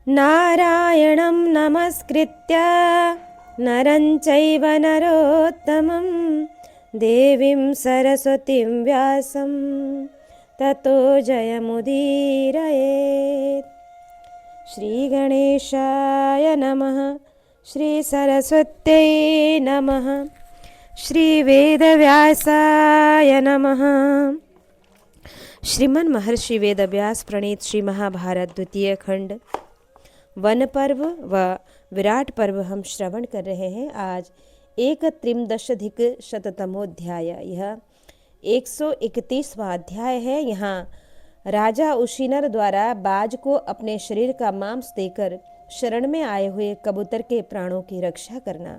नारायणं नमस्कृत्य नरं चैव नरोत्तमं देवीं सरस्वतीं व्यासं ततो जयमुदीरयेत्। श्रीगणेशाय नमः। श्रीसरस्वत्यै नमः। श्रीवेदव्यासाय नमः। श्रीमन महर्षि वेदव्यास प्रणीत श्री महाभारत द्वितीय खंड वन पर्व व विराट पर्व हम श्रवण कर रहे हैं। आज एक त्रिमदशाधिक शततमोध्याय, यह 131वां अध्याय है। यहाँ राजा उशीनर द्वारा बाज को अपने शरीर का मांस देकर शरण में आए हुए कबूतर के प्राणों की रक्षा करना।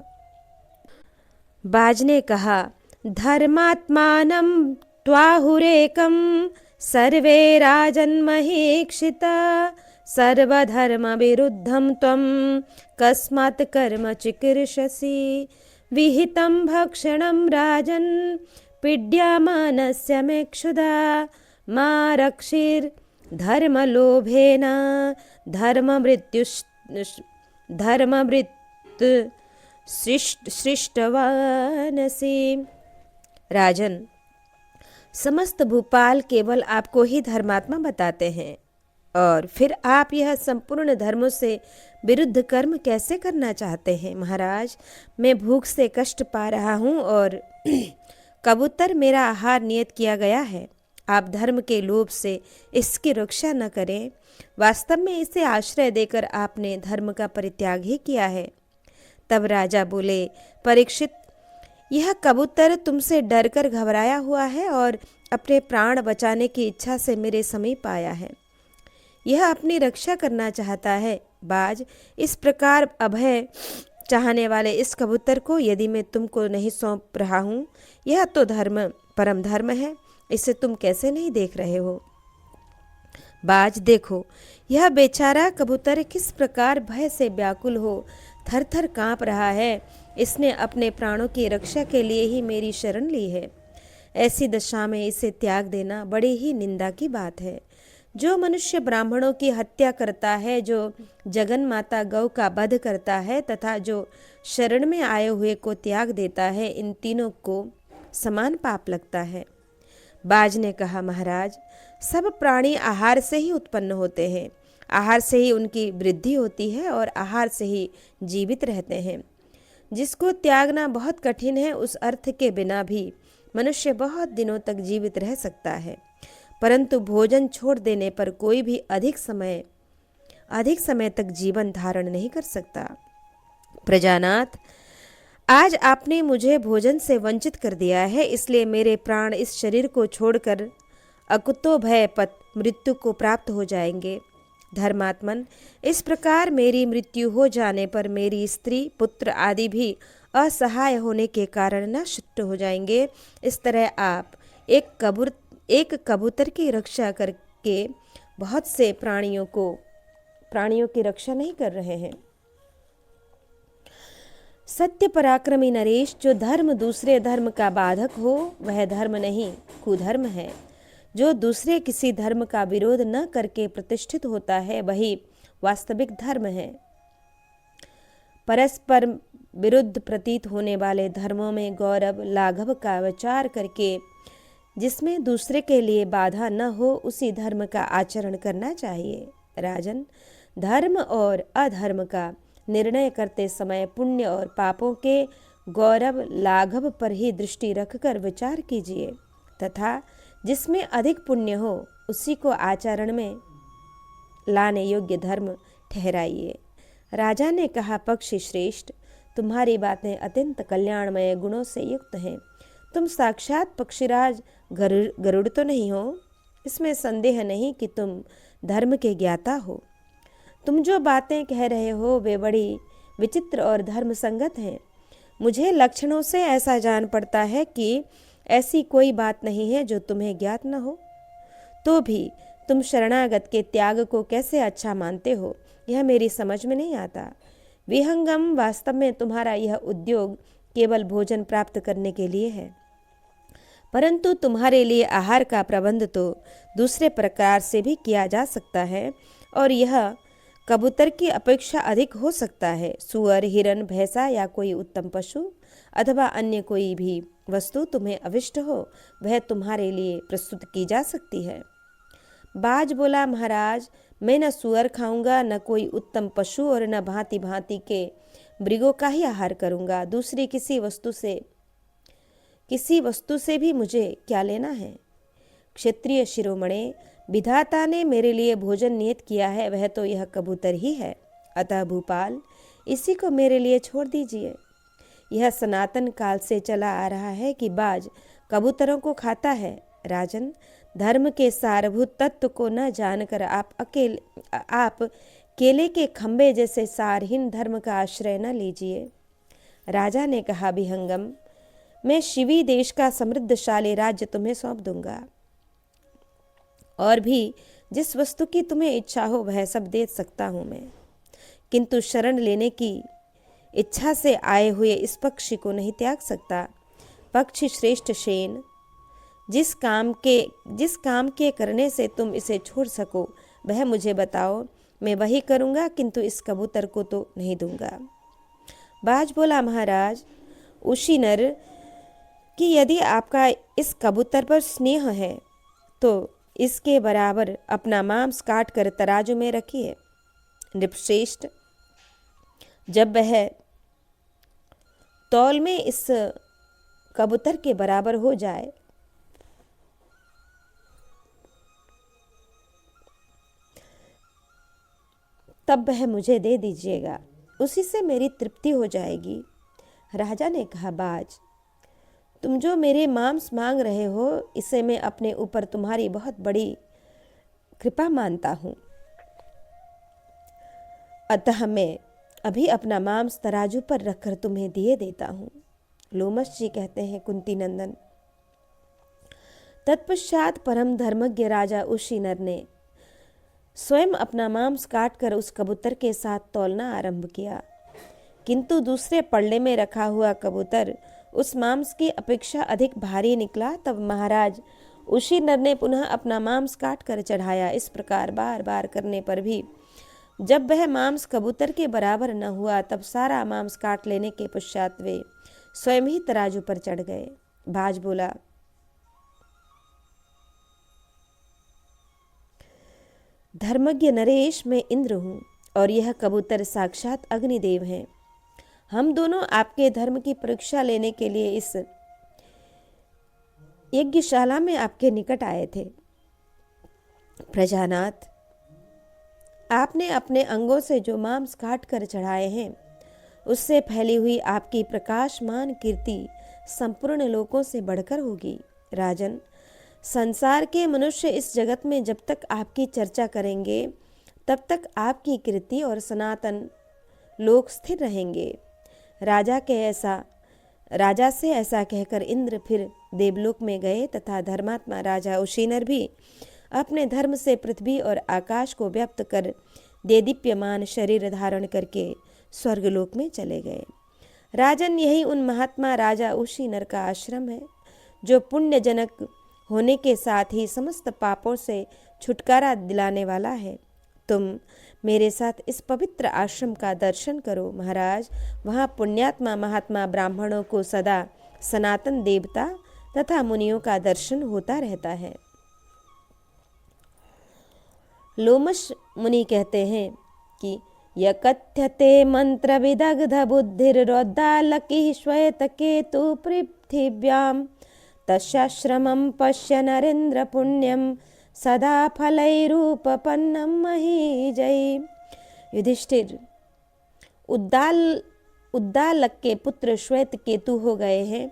बाज ने कहा, धर्मात्मानं त्वाहुरेकं सर्वे राजन्महीक्षिता सर्वधर्म विरुद्धं त्वं कस्मात् कर्म चिकीर्षसि विहितं भक्षणं राजन् पीड्यमानस्य मे क्षुधा मा रक्षिर्धर्मलोभेन धर्ममृत्यु सृष्टवानसि। राजन, समस्त भूपाल केवल आपको ही धर्मात्मा बताते हैं, और फिर आप यह संपूर्ण धर्मों से विरुद्ध कर्म कैसे करना चाहते हैं? महाराज, मैं भूख से कष्ट पा रहा हूँ और कबूतर मेरा आहार नियत किया गया है। आप धर्म के लोभ से इसकी रक्षा न करें। वास्तव में इसे आश्रय देकर आपने धर्म का परित्याग ही किया है। तब राजा बोले, परीक्षित, यह कबूतर तुमसे डरकर घबराया हुआ है और अपने प्राण बचाने की इच्छा से मेरे समीप आया है। यह अपनी रक्षा करना चाहता है। बाज, इस प्रकार अभय चाहने वाले इस कबूतर को यदि मैं तुमको नहीं सौंप रहा हूँ, यह तो धर्म परम धर्म है, इसे तुम कैसे नहीं देख रहे हो? बाज, देखो, यह बेचारा कबूतर किस प्रकार भय से व्याकुल हो थर थर काँप रहा है। इसने अपने प्राणों की रक्षा के लिए ही मेरी शरण ली है। ऐसी दशा में इसे त्याग देना बड़ी ही निंदा की बात है। जो मनुष्य ब्राह्मणों की हत्या करता है, जो जगन माता गौ का वध करता है तथा जो शरण में आए हुए को त्याग देता है, इन तीनों को समान पाप लगता है। बाज ने कहा, महाराज, सब प्राणी आहार से ही उत्पन्न होते हैं। आहार से ही उनकी वृद्धि होती है और आहार से ही जीवित रहते हैं। जिसको त्यागना बहुत कठिन है, उस अर्थ के बिना भी मनुष्य बहुत दिनों तक जीवित रह सकता है, परंतु भोजन छोड़ देने पर कोई भी अधिक समय तक जीवन धारण नहीं कर सकता। प्रजानाथ, आज आपने मुझे भोजन से वंचित कर दिया है, इसलिए मेरे प्राण इस शरीर को छोड़कर अकुतो भय पत मृत्यु को प्राप्त हो जाएंगे। धर्मात्मन, इस प्रकार मेरी मृत्यु हो जाने पर मेरी स्त्री पुत्र आदि भी असहाय होने के कारण नष्ट हो जाएंगे। इस तरह आप एक कबूतर की रक्षा करके बहुत से प्राणियों की रक्षा नहीं कर रहे हैं। सत्य पराक्रमी नरेश, जो धर्म दूसरे धर्म का बाधक हो वह धर्म नहीं, कुधर्म है। जो दूसरे किसी धर्म का विरोध न करके प्रतिष्ठित होता है, वही वास्तविक धर्म है। परस्पर विरुद्ध प्रतीत होने वाले धर्मों में गौरव लाघव का विचार करके जिसमें दूसरे के लिए बाधा न हो, उसी धर्म का आचरण करना चाहिए। राजन, धर्म और अधर्म का निर्णय करते समय पुण्य और पापों के गौरव लाघव पर ही दृष्टि रखकर विचार कीजिए तथा जिसमें अधिक पुण्य हो उसी को आचरण में लाने योग्य धर्म ठहराइए। राजा ने कहा, पक्षी श्रेष्ठ, तुम्हारी बातें अत्यंत कल्याणमय गुणों से युक्त हैं। तुम साक्षात पक्षीराज गरुड़ तो नहीं हो? इसमें संदेह नहीं कि तुम धर्म के ज्ञाता हो। तुम जो बातें कह रहे हो वे बड़ी विचित्र और धर्म संगत हैं। मुझे लक्षणों से ऐसा जान पड़ता है कि ऐसी कोई बात नहीं है जो तुम्हें ज्ञात न हो। तो भी तुम शरणागत के त्याग को कैसे अच्छा मानते हो, यह मेरी समझ में नहीं आता। विहंगम, वास्तव में तुम्हारा यह उद्योग केवल भोजन प्राप्त करने के लिए है, परंतु तुम्हारे लिए आहार का प्रबंध तो दूसरे प्रकार से भी किया जा सकता है, और यह कबूतर की अपेक्षा अधिक हो सकता है। सुअर, हिरन, भैंसा या कोई उत्तम पशु अथवा अन्य कोई भी वस्तु तुम्हें अविष्ट हो, वह तुम्हारे लिए प्रस्तुत की जा सकती है। बाज बोला, महाराज, मैं न सुअर खाऊंगा, न कोई उत्तम पशु और न भांति भांति के मृगों का ही आहार करूंगा। दूसरी किसी वस्तु से भी मुझे क्या लेना है। क्षत्रिय शिरोमणे, विधाता ने मेरे लिए भोजन नियत किया है, वह तो यह कबूतर ही है। अतः भूपाल, इसी को मेरे लिए छोड़ दीजिए। यह सनातन काल से चला आ रहा है कि बाज कबूतरों को खाता है। राजन, धर्म के सारभूत तत्व को न जानकर आप केले के खंबे जैसे सारहीन धर्म का आश्रय न लीजिए। राजा ने कहा, विहंगम, मैं शिवी देश का समृद्धशाली राज्य तुम्हें सौंप दूंगा और भी जिस वस्तु की तुम्हें इच्छा हो वह सब दे सकता हूं मैं, किंतु शरण लेने की इच्छा से आए हुए इस पक्षी को नहीं त्याग सकता। पक्षी श्रेष्ठ शेन, जिस काम के करने से तुम इसे छोड़ सको वह मुझे बताओ, मैं वही करूंगा, किंतु इस कबूतर को तो नहीं दूंगा। बाज बोला, महाराज, उशी नर कि यदि आपका इस कबूतर पर स्नेह है तो इसके बराबर अपना मांस काट कर तराजू में रखिए। नृपश्रेष्ठ, जब वह तौल में इस कबूतर के बराबर हो जाए तब वह मुझे दे दीजिएगा, उसी से मेरी तृप्ति हो जाएगी। राजा ने कहा, बाज, तुम जो मेरे मांस मांग रहे हो इसे मैं अपने ऊपर तुम्हारी बहुत बड़ी कृपा मानता हूं, अतः मैं अभी अपना मांस तराजू पर रखकर तुम्हें दिए देता हूं। लोमश जी कहते हैं, कुंती नंदन, तत्पश्चात परम धर्मज्ञ राजा उशीनर ने स्वयं अपना मांस काटकर उस कबूतर के साथ तौलना आरंभ किया, किंतु दूसरे पल्ले में रखा हुआ कबूतर उस मांस की अपेक्षा अधिक भारी निकला। तब महाराज उशीनर ने पुनः अपना मांस काट कर चढ़ाया। इस प्रकार बार बार करने पर भी जब वह मांस कबूतर के बराबर न हुआ तब सारा मांस काट लेने के पश्चात वे स्वयं ही तराजू पर चढ़ गए। बाज बोला, धर्मज्ञ नरेश, मैं इंद्र हूं और यह कबूतर साक्षात अग्निदेव हैं। हम दोनों आपके धर्म की परीक्षा लेने के लिए इस यज्ञशाला में आपके निकट आए थे। प्रजानाथ, आपने अपने अंगों से जो मांस काट कर चढ़ाए हैं उससे फैली हुई आपकी प्रकाशमान कीर्ति संपूर्ण लोकों से बढ़कर होगी। राजन, संसार के मनुष्य इस जगत में जब तक आपकी चर्चा करेंगे तब तक आपकी कीर्ति और सनातन लोक स्थिर रहेंगे। राजा से ऐसा कहकर इंद्र फिर देवलोक में गए तथा धर्मात्मा राजा उशीनर भी अपने धर्म से पृथ्वी और आकाश को व्याप्त कर देदीप्यमान शरीर धारण करके स्वर्गलोक में चले गए। राजन, यही उन महात्मा राजा उशीनर का आश्रम है जो पुण्यजनक होने के साथ ही समस्त पापों से छुटकारा दिलाने वाला है। तुम मेरे साथ इस पवित्र आश्रम का दर्शन करो। महाराज, वहाँ पुण्यात्मा महात्मा ब्राह्मणों को सदा सनातन देवता तथा मुनियों का दर्शन होता रहता है। लोमश मुनि कहते हैं कि यकथ्यते मंत्र विदग्ध बुद्धिर्रोद्दालकी श्वेत केतु पृथिव्याम तस्याश्रमं पश्य नरेंद्र पुण्यम सदा फलैरूपपन्नम महीजय। युधिष्ठिर, उद्दालक के पुत्र श्वेत केतु हो गए हैं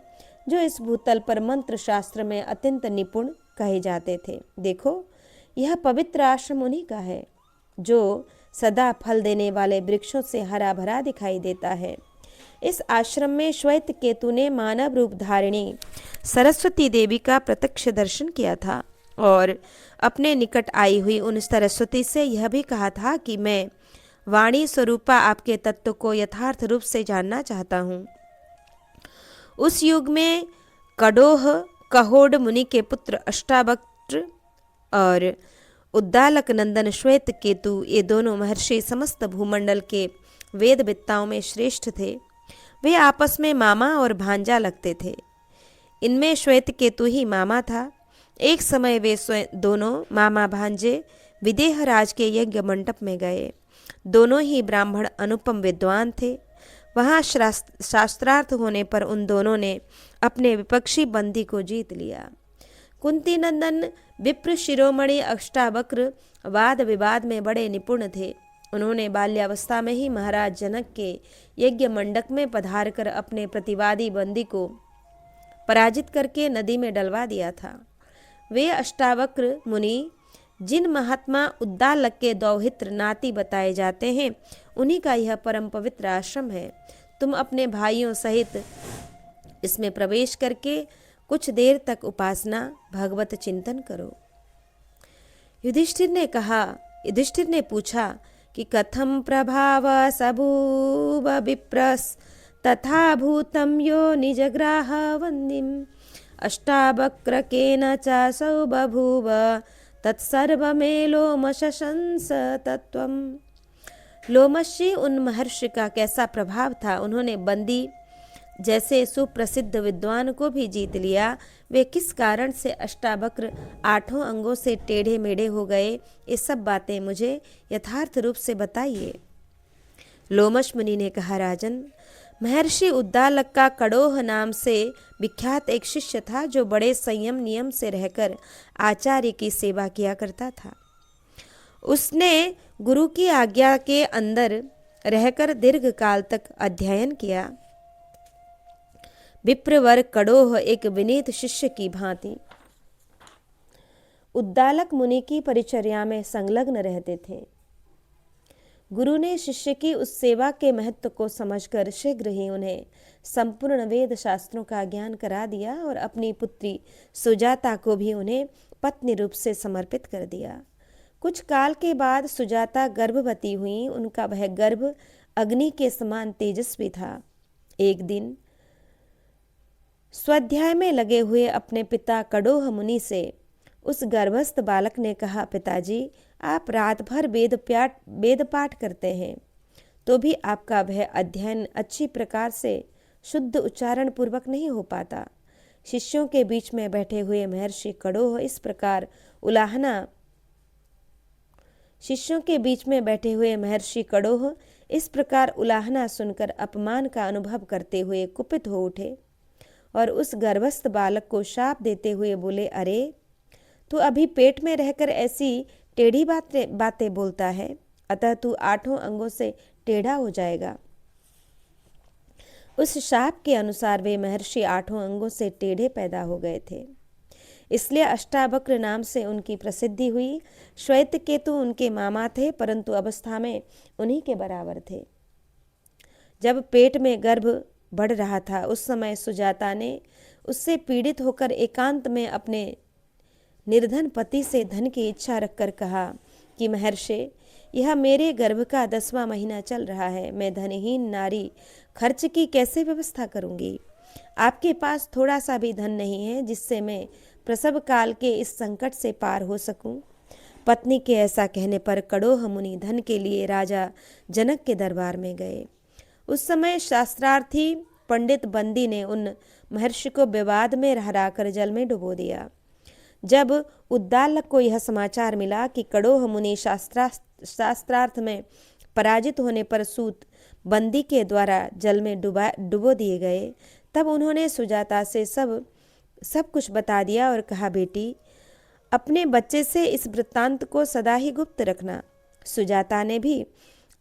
जो इस भूतल पर मंत्र शास्त्र में अत्यंत निपुण कहे जाते थे। देखो, यह पवित्र आश्रम उन्हीं का है जो सदा फल देने वाले वृक्षों से हरा भरा दिखाई देता है। इस आश्रम में श्वेत केतु ने मानव रूप धारिणी सरस्वती देवी का प्रत्यक्ष दर्शन किया था और अपने निकट आई हुई उन सरस्वती से यह भी कहा था कि मैं वाणी स्वरूपा आपके तत्व को यथार्थ रूप से जानना चाहता हूँ। उस युग में कहोड मुनि के पुत्र अष्टावक्र और उद्दालक नंदन श्वेत केतु ये दोनों महर्षि समस्त भूमंडल के वेद विद्ताओं में श्रेष्ठ थे। वे आपस में मामा और भांजा लगते थे। इनमें श्वेत केतु ही मामा था। एक समय वे दोनों मामा भांजे विदेह राज के यज्ञ मंडप में गए। दोनों ही ब्राह्मण अनुपम विद्वान थे। वहाँ शास्त्रार्थ होने पर उन दोनों ने अपने विपक्षी बंदी को जीत लिया। कुंती नंदन विप्र शिरोमणि अष्टावक्र वाद विवाद में बड़े निपुण थे। उन्होंने बाल्यावस्था में ही महाराज जनक के यज्ञ मंडप में पधारकर अपने प्रतिवादी बंदी को पराजित करके नदी में डलवा दिया था। वे अष्टावक्र मुनि जिन महात्मा उद्दालक के दौहित्र नाती बताए जाते हैं, उन्हीं का यह परम पवित्र आश्रम है। तुम अपने भाइयों सहित इसमें प्रवेश करके कुछ देर तक उपासना भगवत चिंतन करो। युधिष्ठिर ने पूछा कि कथम प्रभाव सबूव विप्रस तथा भूतम यो निजग्राह वंदिम अष्टावक्रकेन चासौ बभूव तत्सर्वमे लोमशंस तत्वम। लोमशी उन महर्षि का कैसा प्रभाव था। उन्होंने बंदी जैसे सुप्रसिद्ध विद्वान को भी जीत लिया। वे किस कारण से अष्टावक्र 8 अंगों से टेढ़े मेढ़े हो गए, ये सब बातें मुझे यथार्थ रूप से बताइए। लोमश मुनि ने कहा, राजन, महर्षि उद्दालक का कड़ोह नाम से विख्यात एक शिष्य था जो बड़े संयम नियम से रहकर आचार्य की सेवा किया करता था। उसने गुरु की आज्ञा के अंदर रहकर दीर्घ काल तक अध्ययन किया। विप्रवर कड़ोह एक विनीत शिष्य की भांति उद्दालक मुनि की परिचर्या में संलग्न रहते थे। गुरु ने शिष्य की उस सेवा के महत्व को समझकर शीघ्र ही उन्हें संपूर्ण वेद शास्त्रों का ज्ञान करा दिया और अपनी पुत्री सुजाता को भी उन्हें पत्नी रूप से समर्पित कर दिया। कुछ काल के बाद सुजाता गर्भवती हुई। उनका वह गर्भ अग्नि के समान तेजस्वी था। एक दिन स्वाध्याय में लगे हुए अपने पिता कड़ोह मुनि से उस गर्भस्थ बालक ने कहा, पिताजी, आप रात भर वेद पाठ करते हैं तो भी आपका वह अध्ययन अच्छी प्रकार से शुद्ध उच्चारण पूर्वक नहीं हो पाता। शिष्यों के बीच में बैठे हुए महर्षि कड़ोह इस प्रकार उलाहना सुनकर अपमान का अनुभव करते हुए कुपित हो उठे और उस गर्भस्थ बालक को शाप देते हुए बोले, अरे, तू अभी पेट में रहकर ऐसी टेढ़ी बातें बोलता है, अतः तू 8 अंगों से टेढ़ा हो जाएगा। उस शाप के अनुसार वे महर्षि 8 अंगों से टेढ़े पैदा हो गए थे। इसलिए अष्टावक्र नाम से उनकी प्रसिद्धि हुई। श्वेत केतु उनके मामा थे, परंतु अवस्था में उन्हीं के बराबर थे। जब पेट में गर्भ बढ़ रहा था, उस समय सुजाता ने उससे पीड़ित होकर एकांत में अपने निर्धन पति से धन की इच्छा रखकर कहा कि महर्षि, यह मेरे गर्भ का 10वां महीना चल रहा है। मैं धनहीन नारी खर्च की कैसे व्यवस्था करूंगी? आपके पास थोड़ा सा भी धन नहीं है जिससे मैं प्रसव काल के इस संकट से पार हो सकूं। पत्नी के ऐसा कहने पर कड़ोह मुनि धन के लिए राजा जनक के दरबार में गए। उस समय शास्त्रार्थी पंडित बंदी ने उन महर्षि को विवाद में हराकर जल में डुबो दिया। जब उद्दालक को यह समाचार मिला कि कड़ोह मुनि शास्त्रार्थ में पराजित होने पर सूत बंदी के द्वारा जल में डुबो दिए गए, तब उन्होंने सुजाता से सब कुछ बता दिया और कहा, बेटी, अपने बच्चे से इस वृत्तांत को सदा ही गुप्त रखना। सुजाता ने भी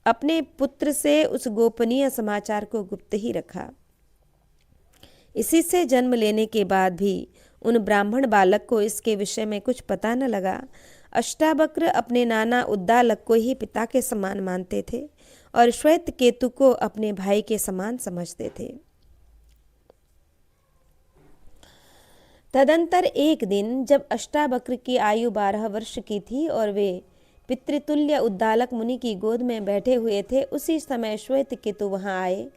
अपने पुत्र से उस गोपनीय समाचार को गुप्त ही रखा। इसी से जन्म लेने के बाद भी उन ब्राह्मण बालक को इसके विषय में कुछ पता न लगा। अष्टावक्र अपने नाना उद्दालक को ही पिता के समान मानते थे और श्वेत केतु को अपने भाई के समान समझते थे। तदंतर एक दिन जब अष्टावक्र की आयु 12 वर्ष की थी और वे पितृतुल्य उद्दालक मुनि की गोद में बैठे हुए थे, उसी समय श्वेत केतु वहां आए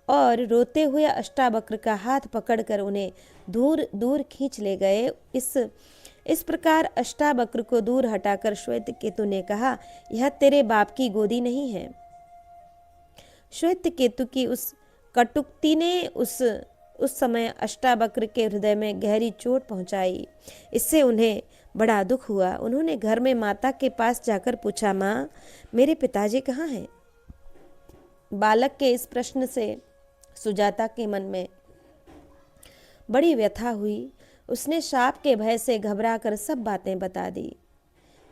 और रोते हुए अष्टावक्र का हाथ पकड़कर उन्हें दूर दूर खींच ले गए। इस इस प्रकार अष्टावक्र को दूर हटाकर श्वेत केतु ने कहा, यह तेरे बाप की गोदी नहीं है। श्वेत केतु की उस कटुक्ति ने उस समय अष्टावक्र के हृदय में गहरी चोट पहुंचाई। इससे उन्हें बड़ा दुख हुआ। उन्होंने घर में माता के पास जाकर पूछा, माँ, मेरे पिताजी कहाँ हैं? बालक के इस प्रश्न से सुजाता के मन में बड़ी व्यथा हुई। उसने शाप के भय से घबराकर सब बातें बता दी।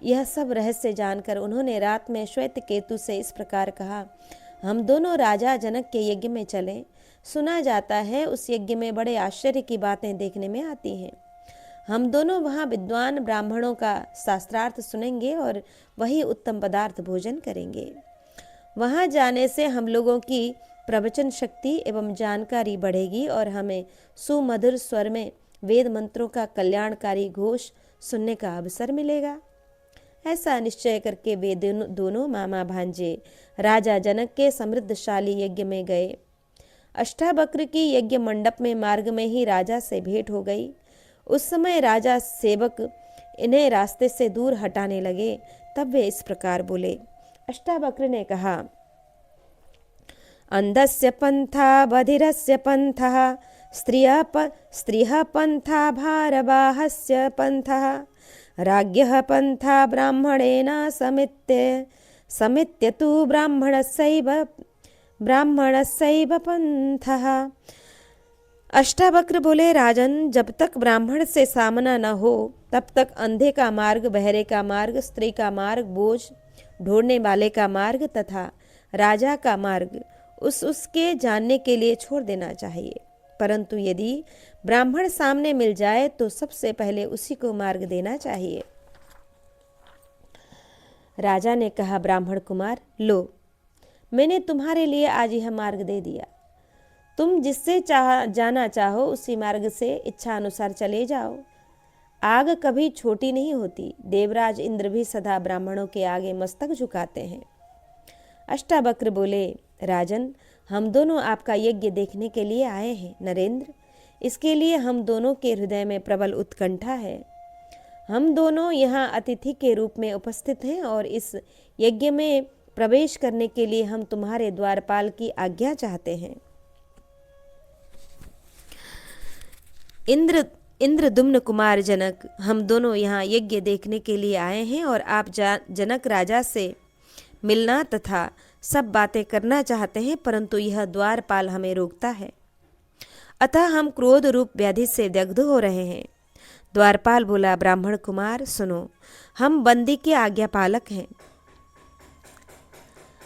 यह सब रहस्य जानकर उन्होंने रात में श्वेत केतु से इस प्रकार कहा, हम दोनों राजा जनक के यज्ञ में चलें। सुना जाता है उस यज्ञ में बड़े आश्चर्य की बातें देखने में आती हैं। हम दोनों वहाँ विद्वान ब्राह्मणों का शास्त्रार्थ सुनेंगे और वही उत्तम पदार्थ भोजन करेंगे। वहाँ जाने से हम लोगों की प्रवचन शक्ति एवं जानकारी बढ़ेगी और हमें सुमधुर स्वर में वेद मंत्रों का कल्याणकारी घोष सुनने का अवसर मिलेगा। ऐसा निश्चय करके वे दोनों मामा भांजे राजा जनक के समृद्धशाली यज्ञ में गए। अष्टावक्र की यज्ञ मंडप में मार्ग में ही राजा से भेंट हो गई। उस समय राजा सेवक इन्हें रास्ते से दूर हटाने लगे। तब वे इस प्रकार बोले। अष्टावक्र ने कहा, अंधस्य पंथा बधिरस्य पंथः स्त्रियः पंथा भारवाहस्य पंथः राज्ञः पंथा ब्राह्मणेन समित्य तु ब्राह्मणस्यैव पंथः। अष्टावक्र बोले, राजन, जब तक ब्राह्मण से सामना न हो तब तक अंधे का मार्ग, बहरे का मार्ग, स्त्री का मार्ग, बोझ ढोने वाले का मार्ग तथा राजा का मार्ग उसके जानने के लिए छोड़ देना चाहिए। परंतु यदि ब्राह्मण सामने मिल जाए तो सबसे पहले उसी को मार्ग देना चाहिए। राजा ने कहा, ब्राह्मण कुमार, लो, मैंने तुम्हारे लिए आज यह मार्ग दे दिया। तुम जिससे जाना चाहो उसी मार्ग से इच्छा अनुसार चले जाओ। आग कभी छोटी नहीं होती। देवराज इंद्र भी सदा ब्राह्मणों के आगे मस्तक झुकाते हैं। अष्टावक्र बोले, राजन, हम दोनों आपका यज्ञ देखने के लिए आए हैं। नरेंद्र, इसके लिए हम दोनों के हृदय में प्रबल उत्कंठा है। हम दोनों यहाँ अतिथि के रूप में उपस्थित हैं और इस यज्ञ में प्रवेश करने के लिए हम तुम्हारे द्वारपाल की आज्ञा चाहते हैं। इंद्रदुम्न कुमार जनक, हम दोनों यहाँ यज्ञ देखने के लिए आए हैं और आप जनक राजा से मिलना तथा सब बातें करना चाहते हैं, परंतु यह द्वारपाल हमें रोकता है। अतः हम क्रोध रूप व्याधि से दग्ध हो रहे हैं। द्वारपाल बोला, ब्राह्मण कुमार, सुनो, हम बंदी के आज्ञा पालक हैं।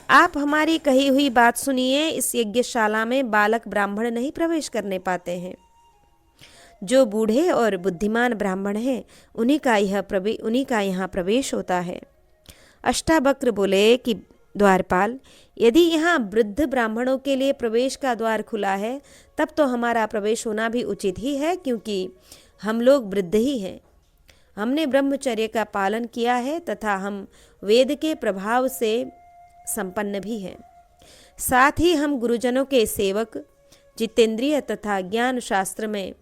आप हमारी कही हुई बात सुनिए। इस यज्ञशाला में बालक ब्राह्मण नहीं प्रवेश करने पाते हैं। जो बूढ़े और बुद्धिमान ब्राह्मण हैं उन्हीं का यहाँ प्रवेश होता है। अष्टावक्र बोले कि द्वारपाल, यदि यहाँ वृद्ध ब्राह्मणों के लिए प्रवेश का द्वार खुला है तब तो हमारा प्रवेश होना भी उचित ही है, क्योंकि हम लोग वृद्ध ही हैं। हमने ब्रह्मचर्य का पालन किया है तथा हम वेद के प्रभाव से संपन्न भी हैं। साथ ही हम गुरुजनों के सेवक, जितेंद्रिय तथा ज्ञान शास्त्र में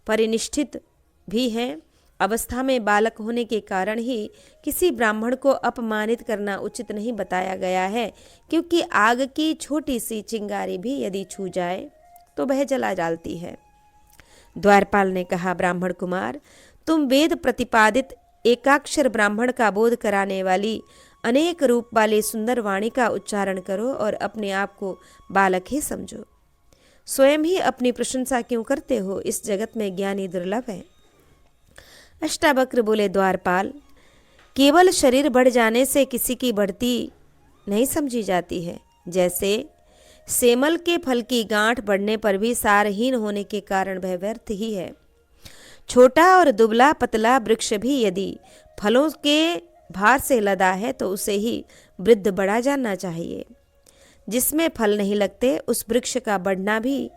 परिनिष्ठित भी हैं। अवस्था में बालक होने के कारण ही किसी ब्राह्मण को अपमानित करना उचित नहीं बताया गया है, क्योंकि आग की छोटी सी चिंगारी भी यदि छू जाए तो वह जला डालती है। द्वारपाल ने कहा, ब्राह्मण कुमार, तुम वेद प्रतिपादित एकाक्षर ब्राह्मण का बोध कराने वाली अनेक रूप वाली सुंदर वाणी का उच्चारण करो और अपने आप को बालक ही समझो। स्वयं ही अपनी प्रशंसा क्यों करते हो? इस जगत में ज्ञानी दुर्लभ है। अष्टावक्र बोले, द्वारपाल, केवल शरीर बढ़ जाने से किसी की बढ़ती नहीं समझी जाती है। जैसे सेमल के फल की गांठ बढ़ने पर भी सारहीन होने के कारण वह व्यर्थ ही है। छोटा और दुबला पतला वृक्ष भी यदि फलों के भार से लदा है तो उसे ही वृद्ध बड़ा जानना चाहिए। जिसमें फल नहीं लगते उस वृक्ष का बढ़ना भी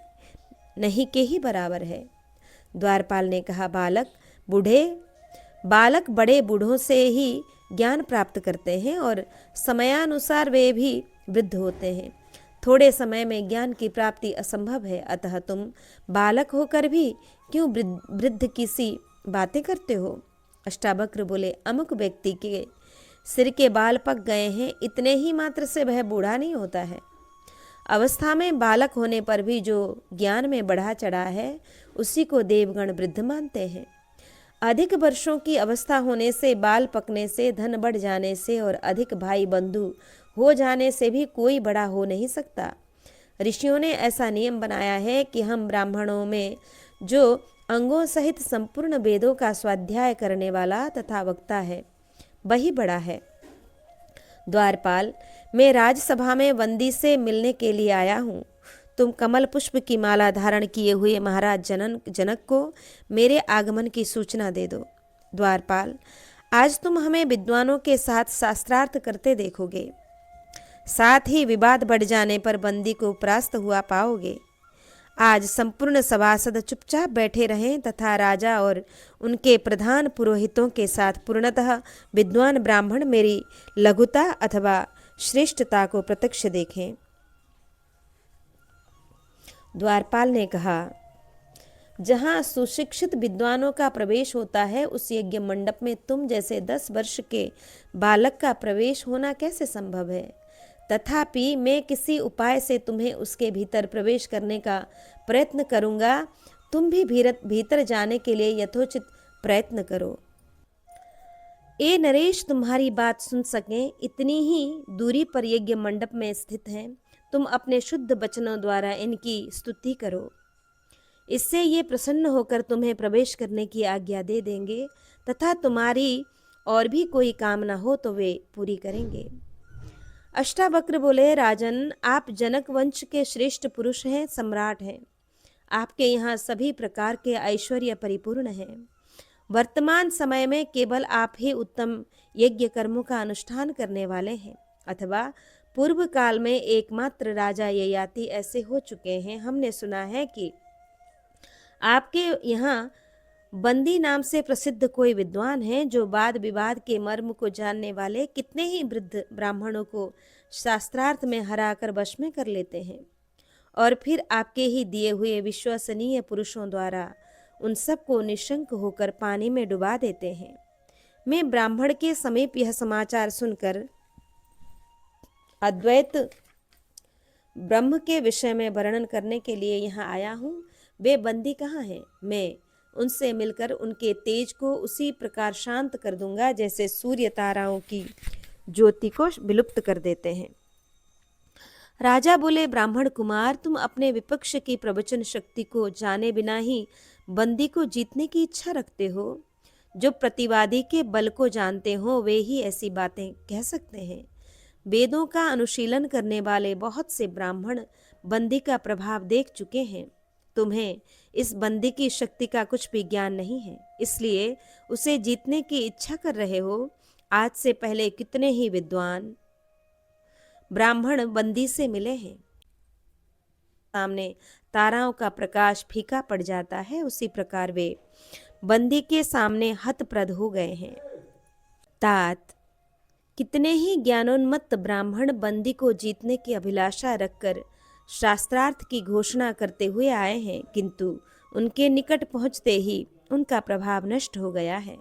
नहीं के ही बराबर है। द्वारपाल ने कहा, बालक बड़े बूढ़ों से ही ज्ञान प्राप्त करते हैं और समयानुसार वे भी वृद्ध होते हैं। थोड़े समय में ज्ञान की प्राप्ति असंभव है, अतः तुम बालक होकर भी क्यों वृद्ध की सी बातें करते हो? अष्टावक्र बोले, अमुक व्यक्ति के सिर के बाल पक गए हैं, इतने ही मात्र से वह बूढ़ा नहीं होता है। अवस्था में बालक होने पर भी जो ज्ञान में बढ़ा चढ़ा है, उसी को देवगण वृद्ध मानते हैं। अधिक वर्षों की अवस्था होने से, बाल पकने से, धन बढ़ जाने से और अधिक भाई बंधु हो जाने से भी कोई बड़ा हो नहीं सकता। ऋषियों ने ऐसा नियम बनाया है कि हम ब्राह्मणों में जो अंगों सहित संपूर्ण वेदों का स्वाध्याय करने वाला तथा वक्ता है, वही बड़ा है। द्वारपाल, मैं राजसभा में बंदी से मिलने के लिए आया हूँ। तुम कमल पुष्प की माला धारण किए हुए महाराज जनक को मेरे आगमन की सूचना दे दो। द्वारपाल, आज तुम हमें विद्वानों के साथ शास्त्रार्थ करते देखोगे, साथ ही विवाद बढ़ जाने पर बंदी को परास्त हुआ पाओगे। आज संपूर्ण सभासद चुपचाप बैठे रहें तथा राजा और उनके प्रधान पुरोहितों के साथ पूर्णतः विद्वान ब्राह्मण मेरी लघुता अथवा श्रेष्ठता को प्रत्यक्ष देखें। द्वारपाल ने कहा, जहाँ सुशिक्षित विद्वानों का प्रवेश होता है, उस यज्ञ मंडप में तुम जैसे 10 वर्ष के बालक का प्रवेश होना कैसे संभव है? तथापि मैं किसी उपाय से तुम्हें उसके भीतर प्रवेश करने का प्रयत्न करूंगा। तुम भी भीतर जाने के लिए यथोचित प्रयत्न करो। ए नरेश, तुम्हारी बात सुन सकें इतनी ही दूरी पर यज्ञ मंडप में स्थित हैं। तुम अपने शुद्ध वचनों द्वारा इनकी स्तुति करो, इससे ये प्रसन्न होकर तुम्हें प्रवेश करने की आज्ञा दे देंगे तथा तुम्हारी और भी कोई कामना हो तो वे पूरी करेंगे। अष्टावक्र बोले, राजन, आप जनक वंश के श्रेष्ठ पुरुष हैं, सम्राट हैं। आपके यहाँ सभी प्रकार के ऐश्वर्य परिपूर्ण हैं। वर्तमान समय में केवल आप ही उत्तम यज्ञ कर्मों का अनुष्ठान करने वाले हैं, अथवा पूर्व काल में एकमात्र राजा ययाति ऐसे हो चुके हैं। हमने सुना है कि आपके यहाँ बंदी नाम से प्रसिद्ध कोई विद्वान है, जो वाद विवाद के मर्म को जानने वाले कितने ही वृद्ध ब्राह्मणों को शास्त्रार्थ में हराकर वश में कर लेते हैं और फिर आपके ही दिए हुए विश्वसनीय पुरुषों द्वारा उन सबको निशंक होकर पानी में डुबा देते हैं। मैं ब्राह्मण के समीप यह समाचार सुनकर अद्वैत ब्रह्म के विषय में वर्णन करने के लिए यहाँ आया हूँ। वे बंदी कहाँ हैं? मैं उनसे मिलकर उनके तेज को उसी प्रकार शांत कर दूंगा जैसे सूर्य ताराओं की ज्योति को विलुप्त कर देते हैं। राजा बोले, ब्राह्मण कुमार, तुम अपने विपक्ष की प्रवचन शक्ति को जाने बिना ही बंदी को जीतने की इच्छा रखते हो। जो प्रतिवादी के बल को जानते हो वे ही ऐसी बातें कह सकते हैं। वेदों का अनुशीलन करने वाले बहुत से ब्राह्मण बंदी का प्रभाव देख चुके हैं। तुम्हें इस बंदी की शक्ति का कुछ भी ज्ञान नहीं है, इसलिए उसे जीतने की इच्छा कर रहे हो। आज से पहले कितने ही विद्वान ब्राह्मण बंदी से मिले हैं। सामने ताराओं का प्रकाश फीका पड़ जाता है, उसी प्रकार वे बंदी के सामने हतप्रद हो गए हैं। तात, कितने ही ज्ञानोन्मत्त ब्राह्मण बंदी को जीतने की अभिलाषा रखकर शास्त्रार्थ की घोषणा करते हुए आए हैं, किंतु उनके निकट पहुंचते ही उनका प्रभाव नष्ट हो गया है।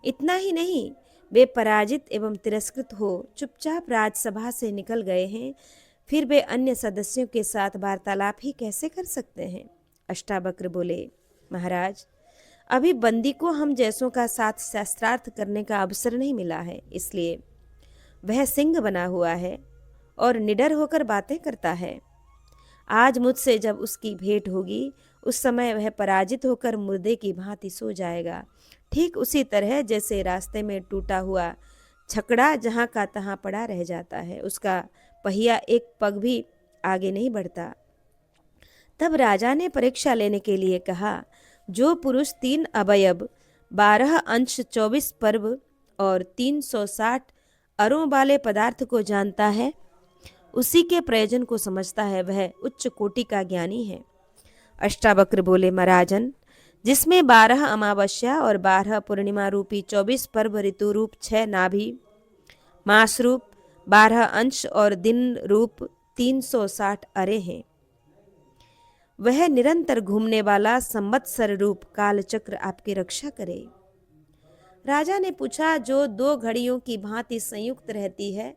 इतना ही नहीं, वे पराजित एवं तिरस्कृत हो चुपचाप राजसभा से निकल गए हैं। फिर वे अन्य सदस्यों के साथ वार्तालाप ही कैसे कर सकते हैं? अष्टावक्र बोले, महाराज, अभी बंदी को हम जैसों का साथ शास्त्रार्थ करने का अवसर नहीं मिला है, इसलिए वह सिंह बना हुआ है और निडर होकर बातें करता है। आज मुझसे जब उसकी भेंट होगी, उस समय वह पराजित होकर मुर्दे की भांति सो जाएगा, ठीक उसी तरह जैसे रास्ते में टूटा हुआ छकड़ा जहाँ का तहाँ पड़ा रह जाता है, उसका पहिया एक पग भी आगे नहीं बढ़ता। तब राजा ने परीक्षा लेने के लिए कहा, जो पुरुष 3 अवयव, 12 अंश, 24 पर्व और 360 अरों वाले पदार्थ को जानता है, उसी के प्रयोजन को समझता है, वह उच्च कोटि का ज्ञानी है। अष्टावक्र बोले, महाराजन, जिसमें 12 अमावस्या और 12 पूर्णिमा रूपी 24 पर्व, ऋतु रूप 6 नाभि, मास रूप 12 अंश और दिन रूप 360 अरे हैं, वह निरंतर घूमने वाला संवत्सर रूप कालचक्र आपकी रक्षा करे। राजा ने पूछा, जो दो घड़ियों की भांति संयुक्त रहती है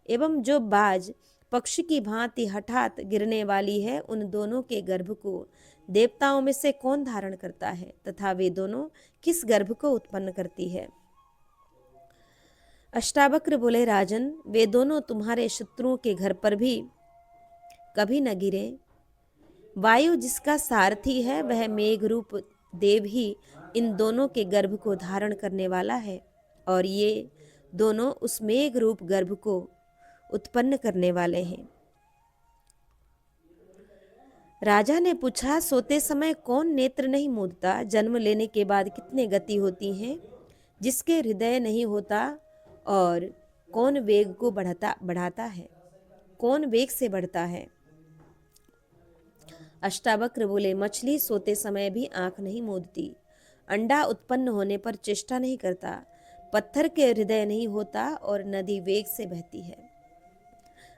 एवं जो बाज पक्षी की भांति हठात गिरने वाली है, उन दोनों के गर्भ को देवताओं में से कौन धारण करता है तथा वे दोनों किस गर्भ को उत्पन्न करती है? अष्टावक्र बोले, राजन, वे दोनों तुम्हारे शत्रुओं के घर पर भी कभी न गिरे। वायु जिसका सारथी है वह मेघ रूप देव ही इन दोनों के गर्भ को धारण करने वाला है और ये दोनों उस मेघ रूप गर्भ को उत्पन्न करने वाले हैं। राजा ने पूछा, सोते समय कौन नेत्र नहीं मूंदता? जन्म लेने के बाद कितने गति होती हैं? जिसके हृदय नहीं होता और कौन वेग को बढ़ाता है? कौन वेग से बढ़ता है? अष्टावक्र बोले, मछली सोते समय भी आंख नहीं मूंदती, अंडा उत्पन्न होने पर चेष्टा नहीं करता, पत्थर के हृदय नहीं होता और नदी वेग से बहती है।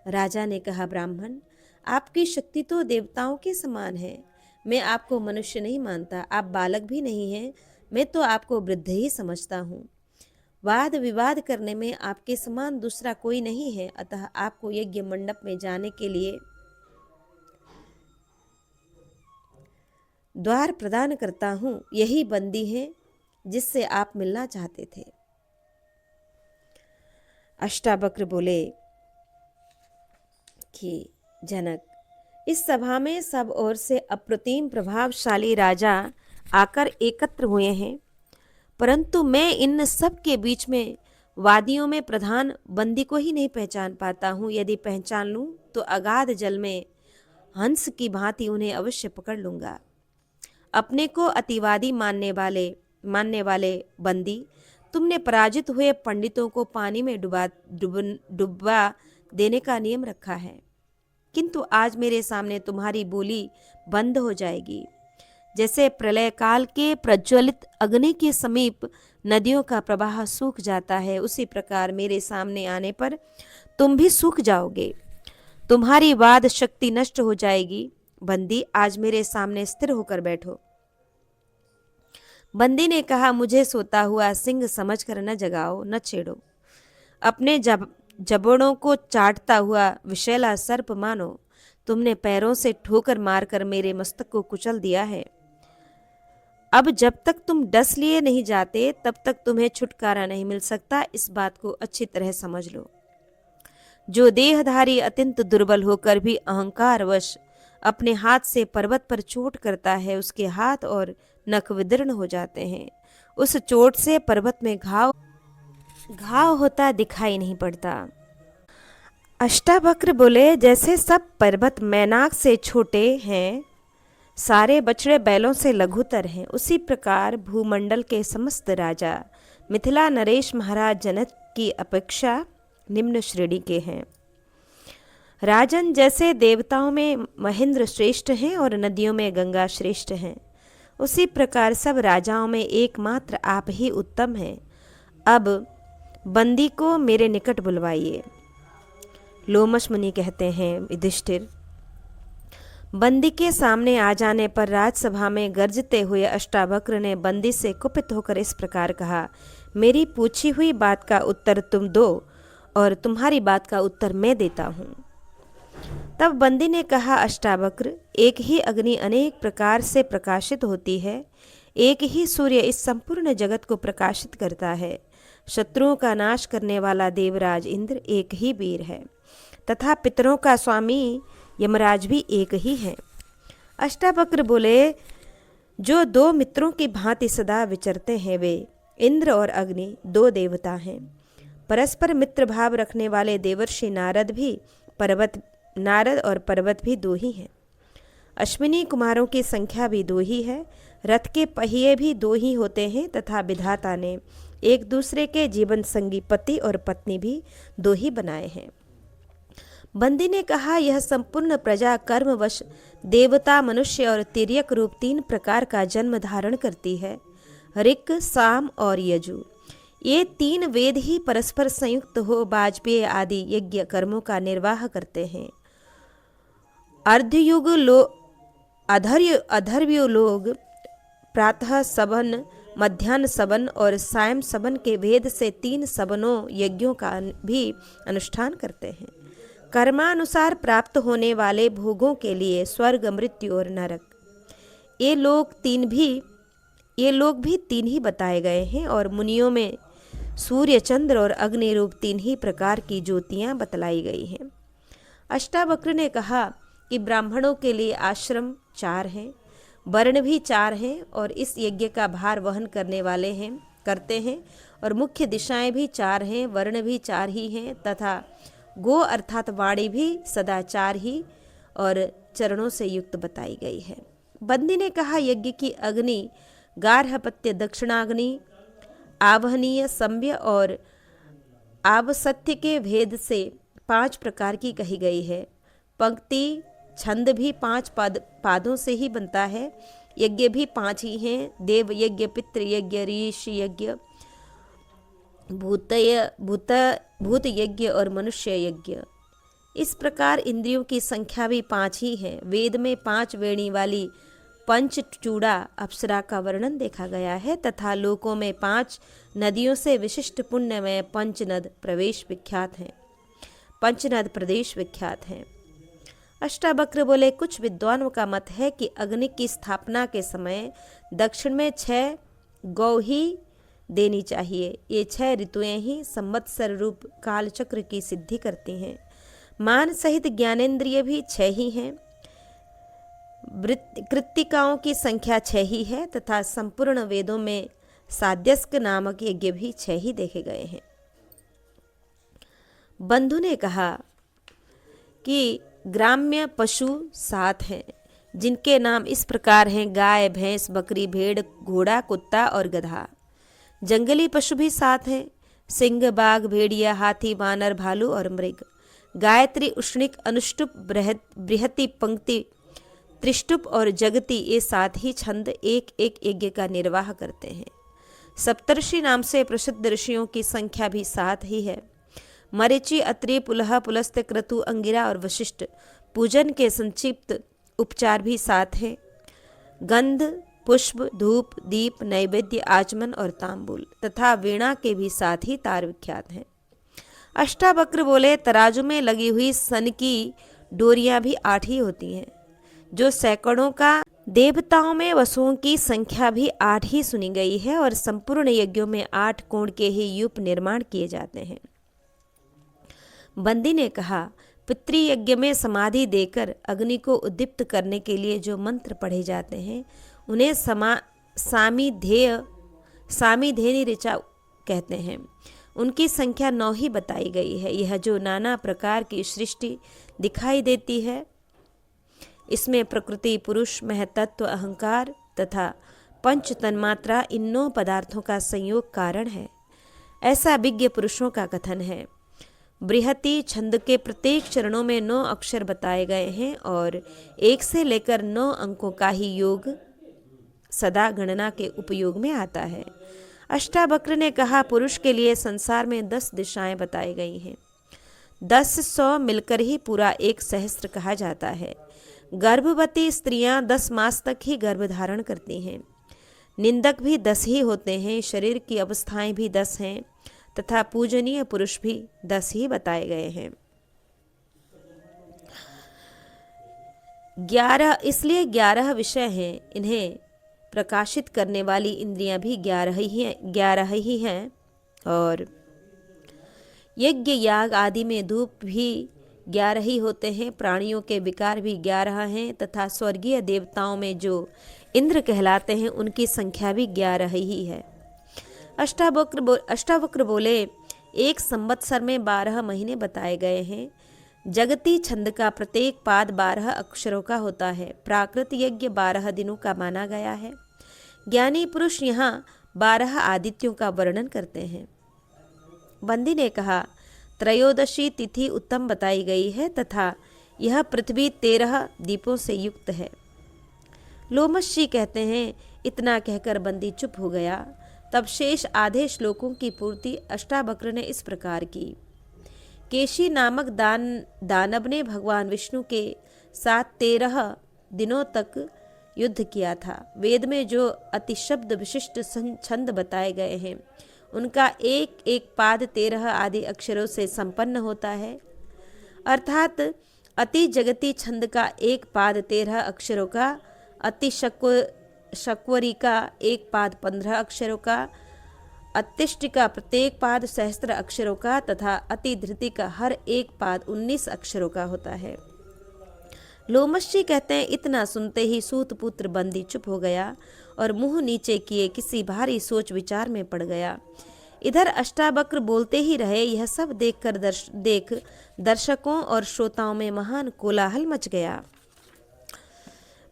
राजा ने कहा, ब्राह्मण, आपकी शक्ति तो देवताओं के समान है। मैं आपको मनुष्य नहीं मानता, आप बालक भी नहीं हैं, मैं तो आपको वृद्ध ही समझता हूँ। वाद विवाद करने में आपके समान दूसरा कोई नहीं है, अतः आपको यज्ञ मंडप में जाने के लिए द्वार प्रदान करता हूँ। यही बंदी है जिससे आप मिलना चाहते थे। अष्टावक्र बोले कि जनक, इस सभा में सब ओर से अप्रतिम प्रभावशाली राजा आकर एकत्र हुए हैं, परंतु मैं इन सब के बीच में वादियों में प्रधान बंदी को ही नहीं पहचान पाता हूँ। यदि पहचान लूँ तो अगाध जल में हंस की भांति उन्हें अवश्य पकड़ लूँगा। अपने को अतिवादी मानने वाले बंदी, तुमने पराजित हुए पंडितों को पानी में डुबा देने का नियम रखा है, किंतु आज मेरे सामने तुम्हारी बोली बंद हो जाएगी। जैसे प्रलय काल के प्रज्वलित अग्नि के समीप नदियों का प्रवाह सूख जाता है, उसी प्रकार मेरे सामने आने पर तुम भी सूख जाओगे, तुम्हारी वाद शक्ति नष्ट हो जाएगी। बंदी, आज मेरे सामने स्थिर होकर बैठो। बंदी ने कहा, मुझे सोता हुआ सिंह समझकर न जगाओ, न छेड़ो। अपने जबड़ों को चाटता हुआ विषैला सर्प मानो। तुमने पैरों से ठोकर मारकर मेरे मस्तक को कुचल दिया है। अब जब तक तुम डस लिए नहीं जाते तब तक तुम्हें छुटकारा नहीं मिल सकता, इस बात को अच्छी तरह समझ लो। जो देहधारी अत्यंत दुर्बल होकर भी अहंकारवश अपने हाथ से पर्वत पर चोट करता है, उसके हाथ और नख विदीर्ण हो जाते हैं। उस चोट से पर्वत में घाव होता दिखाई नहीं पड़ता। अष्टावक्र बोले, जैसे सब पर्वत मैनाक से छोटे हैं, सारे बछड़े बैलों से लघुतर हैं, उसी प्रकार भूमंडल के समस्त राजा मिथिला नरेश महाराज जनक की अपेक्षा निम्न श्रेणी के हैं। राजन, जैसे देवताओं में महेंद्र श्रेष्ठ हैं और नदियों में गंगा श्रेष्ठ हैं, उसी प्रकार सब राजाओं में एकमात्र आप ही उत्तम हैं। अब बंदी को मेरे निकट बुलवाइए। लोमश मुनि कहते हैं, युधिष्ठिर, बंदी के सामने आ जाने पर राजसभा में गरजते हुए अष्टावक्र ने बंदी से कुपित होकर इस प्रकार कहा, मेरी पूछी हुई बात का उत्तर तुम दो और तुम्हारी बात का उत्तर मैं देता हूँ। तब बंदी ने कहा, अष्टावक्र, एक ही अग्नि अनेक प्रकार से प्रकाशित होती है, एक ही सूर्य इस संपूर्ण जगत को प्रकाशित करता है। शत्रुओं का नाश करने वाला देवराज इंद्र एक ही वीर है तथा पितरों का स्वामी यमराज भी एक ही है। अष्टावक्र बोले, जो दो मित्रों की भांति सदा विचरते हैं वे इंद्र और अग्नि दो देवता हैं। परस्पर मित्र भाव रखने वाले देवर्षि नारद और पर्वत भी दो ही हैं। अश्विनी कुमारों की संख्या भी दो ही है। रथ के पहिए भी दो ही होते हैं तथा विधाता ने एक दूसरे के जीवन संगी पति और पत्नी भी दो ही बनाए हैं। बंदी ने कहा, यह संपूर्ण प्रजा कर्मवश देवता, मनुष्य और तिर्यक रूप तीन प्रकार का जन्म धारण करती है। ऋक्, साम और यजु, ये तीन वेद ही परस्पर संयुक्त हो वाजपेय आदि यज्ञ कर्मों का निर्वाह करते हैं। अधर्व्यु लोग प्रातः सवन मध्याह्न सवन और सायं सवन के भेद से 3 सवनों यज्ञों का भी अनुष्ठान करते हैं। कर्मानुसार प्राप्त होने वाले भोगों के लिए स्वर्ग, मृत्यु और नरक, ये लोग भी 3 ही बताए गए हैं। और मुनियों में सूर्य, चंद्र और अग्नि रूप 3 ही प्रकार की ज्योतियां बतलाई गई हैं। अष्टावक्र ने कहा कि ब्राह्मणों के लिए आश्रम 4 हैं, वर्ण भी 4 हैं और इस यज्ञ का भार वहन करते हैं और मुख्य दिशाएं भी 4 हैं, वर्ण भी 4 ही हैं तथा गो अर्थात वाणी भी सदा 4 ही और चरणों से युक्त बताई गई है। बंदी ने कहा, यज्ञ की अग्नि गार्हपत्य, दक्षिणाग्नि, आवहनीय, सम्य और आवसत्य के भेद से 5 प्रकार की कही गई है। पंक्ति छंद भी 5 पादों से ही बनता है। यज्ञ भी 5 ही हैं, देव यज्ञ, पितृ यज्ञ, ऋषि यज्ञ, भूत यज्ञ और मनुष्य यज्ञ। इस प्रकार इंद्रियों की संख्या भी 5 ही है। वेद में 5 वेणी वाली पंचचूड़ा अप्सरा का वर्णन देखा गया है तथा लोकों में 5 नदियों से विशिष्ट पुण्यमय पंचनद प्रदेश विख्यात हैं। अष्टावक्र बोले, कुछ विद्वानों का मत है कि अग्नि की स्थापना के समय दक्षिण में 6 गौ ही देनी चाहिए। ये 6 ऋतुएं ही संवत्सर रूप कालचक्र की सिद्धि करती हैं। मान सहित ज्ञानेंद्रिय भी 6 ही हैं। कृत्तिकाओं की संख्या 6 ही है तथा संपूर्ण वेदों में साध्यस्क नामक यज्ञ भी 6 ही देखे गए हैं। बंधु ने कहा कि ग्राम्य पशु 7 हैं, जिनके नाम इस प्रकार हैं: गाय, भैंस, बकरी, भेड़, घोड़ा, कुत्ता और गधा। जंगली पशु भी 7 हैं: सिंह, बाघ, भेड़िया, हाथी, वानर, भालू और मृग। गायत्री, उष्णिक, अनुष्टुप, बृहति, पंक्ति, त्रिष्टुप और जगति, ये 7 ही छंद एक एक यज्ञ का निर्वाह करते हैं। सप्तर्षि नाम से प्रसिद्ध ऋषियों की संख्या भी 7 ही है। मरीचि, अत्रि, पुलह, पुलस्त्य, क्रतु, अंगिरा और वशिष्ठ। पूजन के संक्षिप्त उपचार भी 7 हैं: गंध, पुष्प, धूप, दीप, नैवेद्य, आचमन और तांबूल तथा वीणा के भी 7 ही तार विख्यात हैं। अष्टावक्र बोले, तराजू में लगी हुई सन की डोरियां भी 8 ही होती हैं, जो सैकड़ों का। देवताओं में वसुओं की संख्या भी 8 ही सुनी गई है और संपूर्ण यज्ञों में 8 कोण के ही यूप निर्माण किए जाते हैं। बंदी ने कहा, पितृयज्ञ में समाधि देकर अग्नि को उद्दीप्त करने के लिए जो मंत्र पढ़े जाते हैं उन्हें सामीधेनि ऋचा कहते हैं। उनकी संख्या 9 ही बताई गई है। यह जो नाना प्रकार की सृष्टि दिखाई देती है, इसमें प्रकृति, पुरुष, महतत्व, अहंकार तथा पंच तन्मात्रा, इन 9 पदार्थों का संयोग कारण है, ऐसा विज्ञ पुरुषों का कथन है। बृहति छंद के प्रत्येक चरणों में 9 अक्षर बताए गए हैं और 1 से लेकर 9 अंकों का ही योग सदा गणना के उपयोग में आता है। अष्टावक्र ने कहा, पुरुष के लिए संसार में 10 दिशाएं बताई गई हैं। 10 मिलकर ही पूरा 1 सहस्त्र कहा जाता है। गर्भवती स्त्रियां 10 मास तक ही गर्भ धारण करती हैं। निंदक भी 10 ही होते हैं। शरीर की अवस्थाएं भी 10 हैं तथा पूजनीय पुरुष भी 10 ही बताए गए हैं। 11 विषय हैं। इन्हें प्रकाशित करने वाली इंद्रियां भी 11 ही हैं और यज्ञ, याग आदि में धूप भी 11 ही होते हैं। प्राणियों के विकार भी 11 हैं तथा स्वर्गीय देवताओं में जो इंद्र कहलाते हैं उनकी संख्या भी 11 ही है। अष्टावक्र बोले, 1 संवत्सर में 12 महीने बताए गए हैं। जगती छंद का प्रत्येक पाद 12 अक्षरों का होता है। प्राकृत यज्ञ 12 दिनों का माना गया है। ज्ञानी पुरुष यहाँ 12 आदित्यों का वर्णन करते हैं। बंदी ने कहा, त्रयोदशी तिथि उत्तम बताई गई है तथा यह पृथ्वी 13 दीपों से युक्त है। लोमशी कहते हैं, इतना कहकर बंदी चुप हो गया। तब शेष आधे श्लोकों की पूर्ति अष्टावक्र ने इस प्रकार की। केशी नामक दानव ने भगवान विष्णु के साथ 13 दिनों तक युद्ध किया था। वेद में जो अतिशब्द विशिष्ट छंद बताए गए हैं उनका एक एक पाद 13 आदि अक्षरों से संपन्न होता है, अर्थात अति जगती छंद का एक पाद 13 अक्षरों का, अति शक्वरी का एक पाद 15 अक्षरों का, अतिष्ट का प्रत्येक पाद सहस्त्र अक्षरों का तथा अति धृति का हर एक पाद 19 अक्षरों का होता है। लोमशी कहते हैं, इतना सुनते ही सूत पुत्र बंदी चुप हो गया और मुंह नीचे किए किसी भारी सोच विचार में पड़ गया। इधर अष्टावक्र बोलते ही रहे। यह सब देखकर दर्शकों और श्रोताओं में महान कोलाहल मच गया।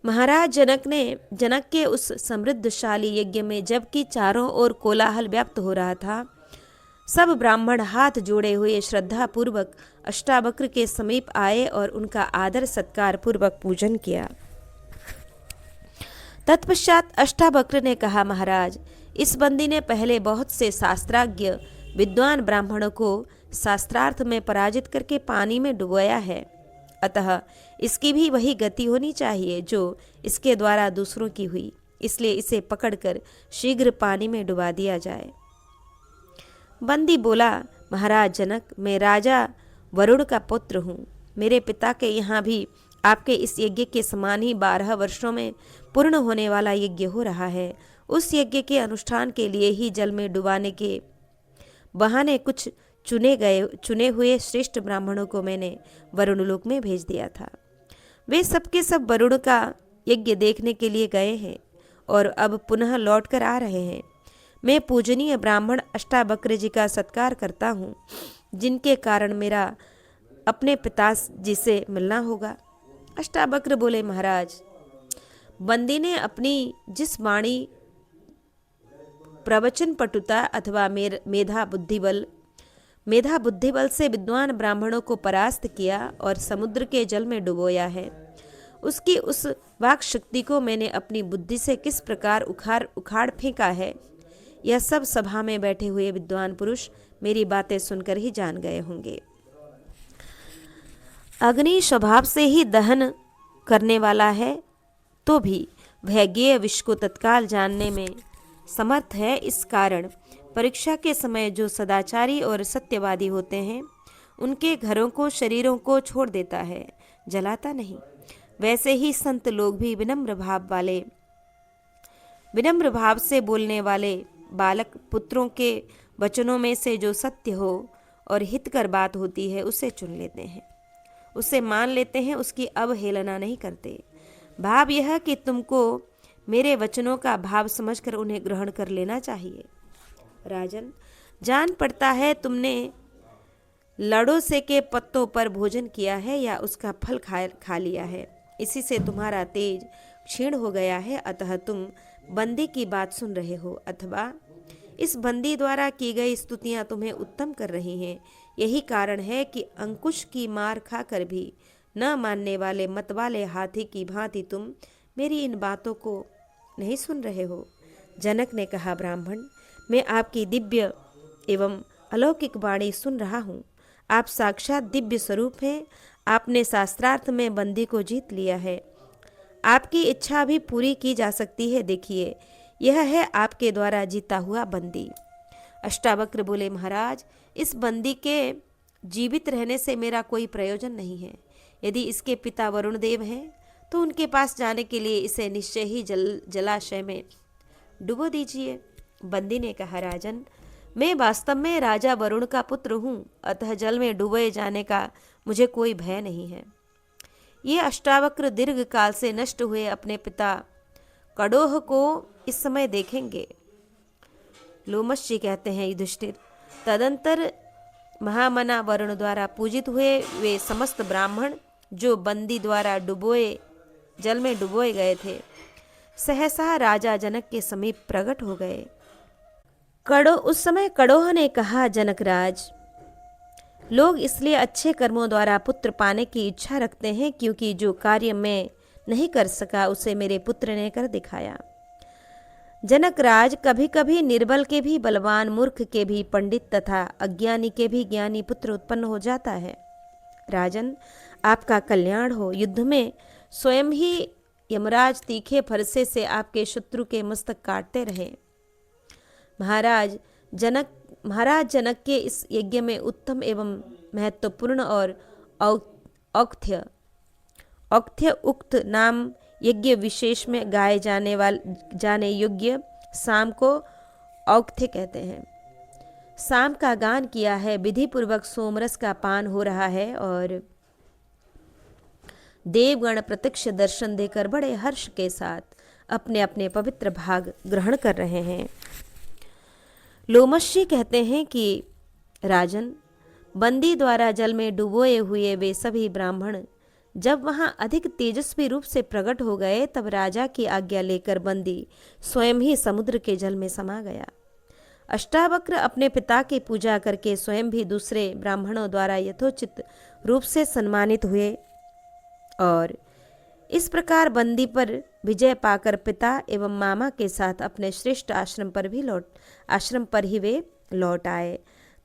महाराज जनक के उस समृद्धशाली यज्ञ में जबकि चारों ओर कोलाहल व्याप्त हो रहा था, सब ब्राह्मण हाथ जोड़े हुए श्रद्धा पूर्वक अष्टावक्र के समीप आए और उनका आदर सत्कार पूर्वक पूजन किया। तत्पश्चात अष्टावक्र ने कहा, महाराज, इस बंदी ने पहले बहुत से शास्त्राज्ञ विद्वान ब्राह्मणों को शास्त्रार्थ में पराजित करके पानी में डुबोया है, अतः इसकी भी वही गति होनी चाहिए जो इसके द्वारा दूसरों की हुई, इसलिए इसे पकड़कर शीघ्र पानी में डुबा दिया जाए। बंदी बोला, महाराज जनक, मैं राजा वरुण का पुत्र हूँ। मेरे पिता के यहाँ भी आपके इस यज्ञ के समान ही 12 वर्षों में पूर्ण होने वाला यज्ञ हो रहा है। उस यज्ञ के अनुष्ठान के लिए ही जल में डुबाने के बहाने कुछ चुने हुए श्रेष्ठ ब्राह्मणों को मैंने वरुणलोक में भेज दिया था। वे सबके सब वरुण का यज्ञ देखने के लिए गए हैं और अब पुनः लौट कर आ रहे हैं। मैं पूजनीय ब्राह्मण अष्टावक्र जी का सत्कार करता हूँ, जिनके कारण मेरा अपने पिता जी से मिलना होगा। अष्टावक्र बोले, महाराज, बंदी ने अपनी जिस वाणी, प्रवचन पटुता अथवा मेधा बुद्धिबल से विद्वान ब्राह्मणों को परास्त किया और समुद्र के जल में डुबोया है, उसकी उस वाक शक्ति को मैंने अपनी बुद्धि से किस प्रकार उखाड़ फेंका है, यह सब सभा में बैठे हुए विद्वान पुरुष मेरी बातें सुनकर ही जान गए होंगे। अग्नि स्वभाव से ही दहन करने वाला है, तो भी वह ज्ञेय विषय को तत्काल जानने में समर्थ है। इस कारण परीक्षा के समय जो सदाचारी और सत्यवादी होते हैं, उनके घरों को, शरीरों को छोड़ देता है, जलाता नहीं। वैसे ही संत लोग भी विनम्र भाव से बोलने वाले बालक पुत्रों के वचनों में से जो सत्य हो और हितकर बात होती है उसे चुन लेते हैं, उसे मान लेते हैं, उसकी अवहेलना नहीं करते। भाव यह कि तुमको मेरे वचनों का भाव समझकर उन्हें ग्रहण कर लेना चाहिए। राजन, जान पड़ता है तुमने लड़ोसे के पत्तों पर भोजन किया है या उसका फल खा लिया है, इसी से तुम्हारा तेज क्षीण हो गया है, अतः तुम बंदी की बात सुन रहे हो, अथवा इस बंदी द्वारा की गई स्तुतियां तुम्हें उत्तम कर रही हैं। यही कारण है कि अंकुश की मार खाकर भी न मानने वाले मतवाले हाथी की भांति तुम मेरी इन बातों को नहीं सुन रहे हो। जनक ने कहा, ब्राह्मण, मैं आपकी दिव्य एवं अलौकिक वाणी सुन रहा हूँ। आप साक्षात दिव्य स्वरूप हैं। आपने शास्त्रार्थ में बंदी को जीत लिया है। आपकी इच्छा भी पूरी की जा सकती है। देखिए, यह है आपके द्वारा जीता हुआ बंदी। अष्टावक्र बोले, महाराज, इस बंदी के जीवित रहने से मेरा कोई प्रयोजन नहीं है। यदि इसके पिता वरुण देव हैं तो उनके पास जाने के लिए इसे निश्चय ही जलाशय में डुबो दीजिए। बंदी ने कहा, राजन, मैं वास्तव में राजा वरुण का पुत्र हूँ, अतः जल में डुबोए जाने का मुझे कोई भय नहीं है। ये अष्टावक्र दीर्घ काल से नष्ट हुए अपने पिता कड़ोह को इस समय देखेंगे। लोमश जी कहते हैं, युधिष्ठिर, तदंतर महामना वरुण द्वारा पूजित हुए वे समस्त ब्राह्मण जो बंदी द्वारा जल में डुबोए गए थे, सहसा राजा जनक के समीप प्रकट हो गए। उस समय कड़ोह ने कहा, जनकराज, लोग इसलिए अच्छे कर्मों द्वारा पुत्र पाने की इच्छा रखते हैं क्योंकि जो कार्य मैं नहीं कर सका उसे मेरे पुत्र ने कर दिखाया। जनकराज, कभी कभी निर्बल के भी बलवान, मूर्ख के भी पंडित तथा अज्ञानी के भी ज्ञानी पुत्र उत्पन्न हो जाता है। राजन, आपका कल्याण हो। युद्ध में स्वयं ही यमराज तीखे फरसे से आपके शत्रु के मस्तक काटते रहे। महाराज जनक के इस यज्ञ में उत्तम एवं महत्वपूर्ण और औक्थ्य उक्त नाम यज्ञ विशेष में गाए जाने योग्य साम को औक्थ्य कहते हैं। साम का गान किया है, विधि पूर्वक सोमरस का पान हो रहा है और देवगण प्रत्यक्ष दर्शन देकर बड़े हर्ष के साथ अपने अपने पवित्र भाग ग्रहण कर रहे हैं। लोमशी कहते हैं कि राजन, बंदी द्वारा जल में डुबोए हुए वे सभी ब्राह्मण जब वहां अधिक तेजस्वी रूप से प्रकट हो गए, तब राजा की आज्ञा लेकर बंदी स्वयं ही समुद्र के जल में समा गया। अष्टावक्र अपने पिता की पूजा करके स्वयं भी दूसरे ब्राह्मणों द्वारा यथोचित रूप से सम्मानित हुए और इस प्रकार बंदी पर विजय पाकर पिता एवं मामा के साथ अपने श्रेष्ठ आश्रम पर ही वे लौट आए।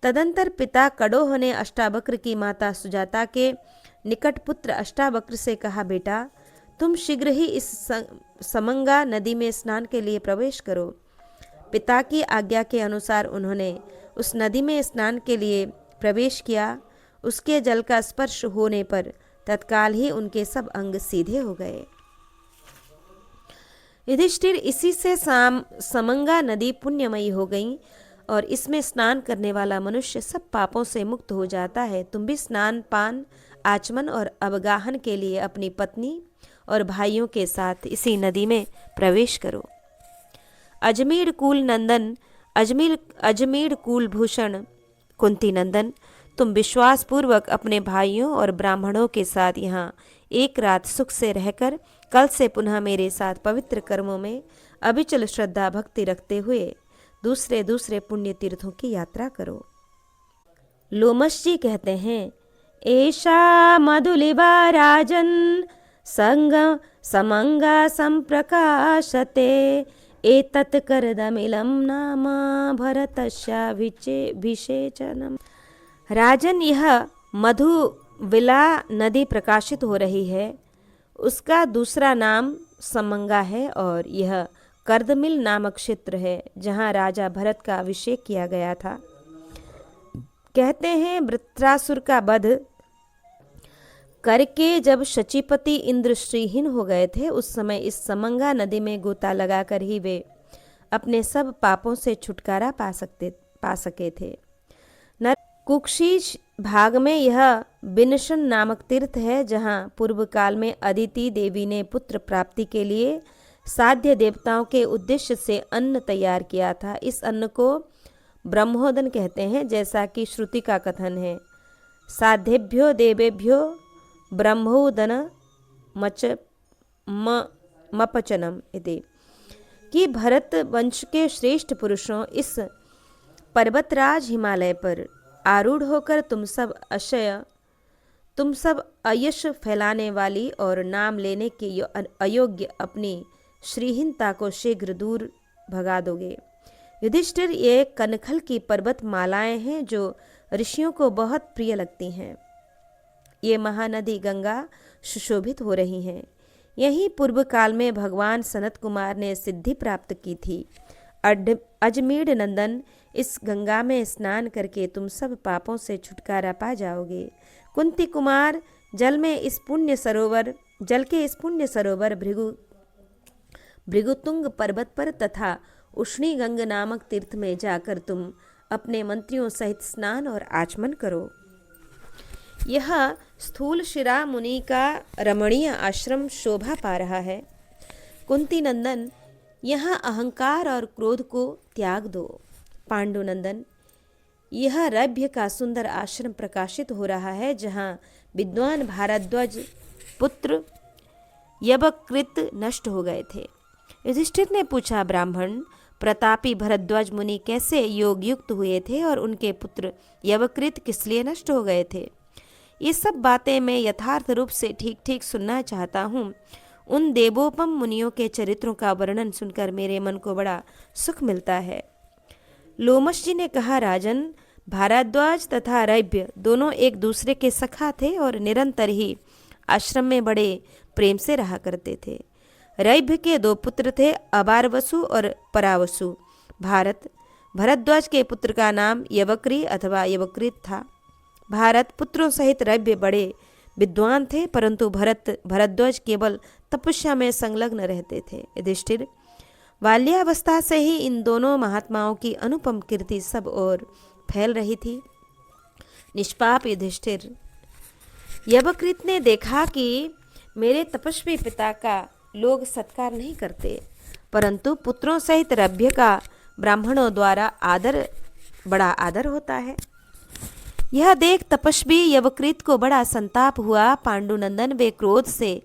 तदंतर पिता कड़ोह ने अष्टावक्र की माता सुजाता के निकट पुत्र अष्टावक्र से कहा, बेटा तुम शीघ्र ही इस समंगा नदी में स्नान के लिए प्रवेश करो। पिता की आज्ञा के अनुसार उन्होंने उस नदी में स्नान के लिए प्रवेश किया। उसके जल का स्पर्श होने पर तत्काल ही उनके सब अंग सीधे हो गए। युधिष्ठिर, इसी से समंगा नदी पुण्यमयी हो गई और इसमें स्नान करने वाला मनुष्य सब पापों से मुक्त हो जाता है। तुम भी स्नान, पान, आचमन और अवगाहन के लिए अपनी पत्नी और भाइयों के साथ इसी नदी में प्रवेश करो। अजमेर कुल भूषण कुंती नंदन, तुम विश्वास पूर्वक अपने भाइयों और ब्राह्मणों के साथ यहाँ एक रात सुख से रहकर कल से पुनः मेरे साथ पवित्र कर्मों में अविचल श्रद्धा भक्ति रखते हुए दूसरे दूसरे पुण्य तीर्थों की यात्रा करो। लोमश जी कहते हैं, एषा मधुलिवा राजन समंगा संप्रकाशते एतत् करदमिलं नाम भरतस्या विषेचनम्। राजन, यह मधुविला नदी प्रकाशित हो रही है, उसका दूसरा नाम समंगा है और यह कर्दमिल नामक क्षेत्र है जहाँ राजा भरत का अभिषेक किया गया था। कहते हैं, वृत्रासुर का वध करके जब शचीपति इंद्र श्रीहीन हो गए थे, उस समय इस समंगा नदी में गोता लगाकर ही वे अपने सब पापों से छुटकारा पा सके थे। कुक्षी भाग में यह बिनशन नामक तीर्थ है जहाँ पूर्व काल में अदिति देवी ने पुत्र प्राप्ति के लिए साध्य देवताओं के उद्देश्य से अन्न तैयार किया था। इस अन्न को ब्रह्मोदन कहते हैं, जैसा कि श्रुति का कथन है, साध्येभ्यो देवेभ्यो ब्रह्मोदन मपचनम इति, कि भरत वंश के श्रेष्ठ पुरुषों, इस पर्वतराज हिमालय पर आरूढ़ होकर तुम सब अयश फैलाने वाली और नाम लेने के अयोग्य अपनी श्रीहीनता को शीघ्र दूर भगा दोगे। युधिष्ठिर, ये कनखल की पर्वत मालाएं हैं जो ऋषियों को बहुत प्रिय लगती हैं। ये महानदी गंगा सुशोभित हो रही हैं। यही पूर्व काल में भगवान सनत कुमार ने सिद्धि प्राप्त की थी। अजमेर नंदन, इस गंगा में स्नान करके तुम सब पापों से छुटकारा पा जाओगे। कुंती कुमार, जल के इस पुण्य सरोवर भृगुतुंग पर्वत पर तथा उष्णी गंग नामक तीर्थ में जाकर तुम अपने मंत्रियों सहित स्नान और आचमन करो। यह स्थूल शिरा मुनि का रमणीय आश्रम शोभा पा रहा है। कुंती नंदन, यहाँ अहंकार और क्रोध को त्याग दो। पांडुनंदन, यह रभ्य का सुंदर आश्रम प्रकाशित हो रहा है जहाँ विद्वान भारद्वाज पुत्र यवकृत नष्ट हो गए थे। युधिष्ठिर ने पूछा, ब्राह्मण प्रतापी भरद्वाज मुनि कैसे योग युक्त हुए थे और उनके पुत्र यवकृत किस लिए नष्ट हो गए थे? ये सब बातें मैं यथार्थ रूप से ठीक ठीक सुनना चाहता हूँ। उन देवोपम मुनियों के चरित्रों का वर्णन सुनकर मेरे मन को बड़ा सुख मिलता है। लोमश जी ने कहा, राजन, भारद्वाज तथा रभ्य दोनों एक दूसरे के सखा थे और निरंतर ही आश्रम में बड़े प्रेम से रहा करते थे। रैभ्य के 2 पुत्र थे, अबारवसु और परावसु। भरद्वाज के पुत्र का नाम यवक्री अथवा यवकृत था। भारत पुत्रों सहित रैभ्य बड़े विद्वान थे, परंतु भरद्वाज केवल तपस्या में संलग्न रहते थे। युधिष्ठिर, बाल्यावस्था से ही इन दोनों महात्माओं की अनुपम कीर्ति सब ओर फैल रही थी। निष्पाप युधिष्ठिर, यवकृत ने देखा कि मेरे तपस्वी पिता का लोग सत्कार नहीं करते, परंतु पुत्रों सहित रैभ्य का ब्राह्मणों द्वारा बड़ा आदर होता है। यह देख तपस्वी यवकृत को बड़ा संताप हुआ। पांडुनंदन वे क्रोध से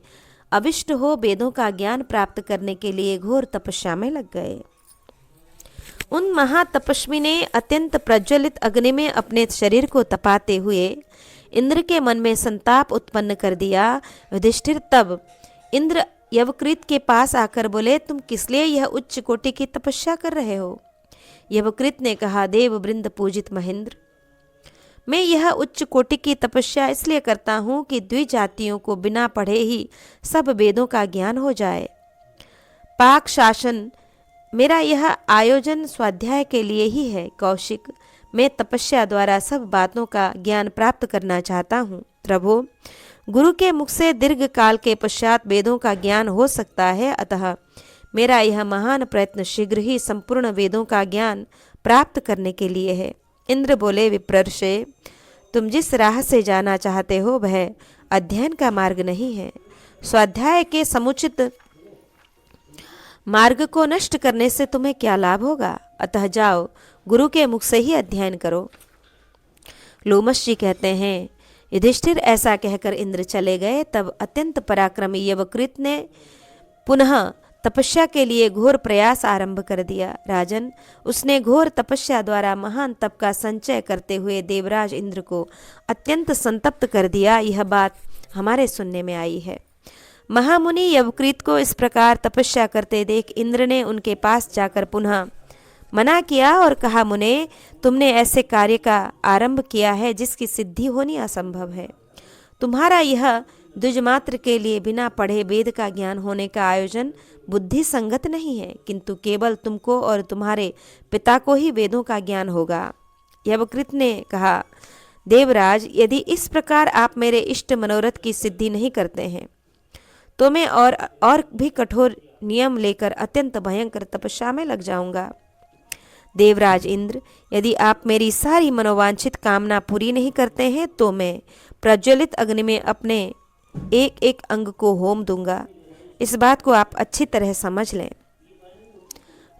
अविष्ट हो वेदों का ज्ञान प्राप्त करने के लिए घोर तपस्या में लग गए। उन महातपस्वी ने अत्यंत प्रज्वलित अग्नि में अपने शरीर को तपाते हुए इंद्र के मन में संताप उत्पन्न कर दिया। युधिष्ठिर, तब इंद्र यवकृत के पास आकर बोले, तुम किस लिए यह उच्च कोटि की तपस्या कर रहे हो? यवकृत ने कहा, देव वृंद पूजित महेंद्र, मैं यह उच्च कोटि की तपस्या इसलिए करता हूँ कि द्विजातियों को बिना पढ़े ही सब वेदों का ज्ञान हो जाए। पाक शासन मेरा यह आयोजन स्वाध्याय के लिए ही है। कौशिक, मैं तपस्या द्वारा सब बातों का ज्ञान प्राप्त करना चाहता हूँ। प्रभो, गुरु के मुख से दीर्घ काल के पश्चात वेदों का ज्ञान हो सकता है, अतः मेरा यह महान प्रयत्न शीघ्र ही संपूर्ण वेदों का ज्ञान प्राप्त करने के लिए है। इंद्र बोले, विप्रर्षे, तुम जिस राह से जाना चाहते हो वह अध्ययन का मार्ग नहीं है। स्वाध्याय के समुचित मार्ग को नष्ट करने से तुम्हें क्या लाभ होगा? अतः जाओ, गुरु के मुख से ही अध्ययन करो। लोमश जी कहते हैं, युधिष्ठिर ऐसा कहकर इंद्र चले गए। तब अत्यंत पराक्रमी यवकृत ने पुनः तपस्या के लिए घोर प्रयास आरंभ कर दिया। राजन, उसने घोर तपस्या द्वारा महान तप का संचय करते हुए देवराज इंद्र को अत्यंत संतप्त कर दिया। यह बात हमारे सुनने में आई है। महामुनि यवकृत को इस प्रकार तपस्या करते देख इंद्र ने उनके पास जाकर पुनः मना किया और कहा, मुने, तुमने ऐसे कार्य का आरंभ किया है जिसकी सिद्धि होनी असंभव है। तुम्हारा यह द्विजमात्र के लिए बिना पढ़े वेद का ज्ञान होने का आयोजन बुद्धि संगत नहीं है, किंतु केवल तुमको और तुम्हारे पिता को ही वेदों का ज्ञान होगा। यवकृत ने कहा, देवराज, यदि इस प्रकार आप मेरे इष्ट मनोरथ की सिद्धि नहीं करते हैं तो मैं और भी कठोर नियम लेकर अत्यंत भयंकर तपस्या में लग जाऊंगा। देवराज इंद्र, यदि आप मेरी सारी मनोवांछित कामना पूरी नहीं करते हैं तो मैं प्रज्वलित अग्नि में अपने एक एक अंग को होम दूंगा। इस बात को आप अच्छी तरह समझ लें।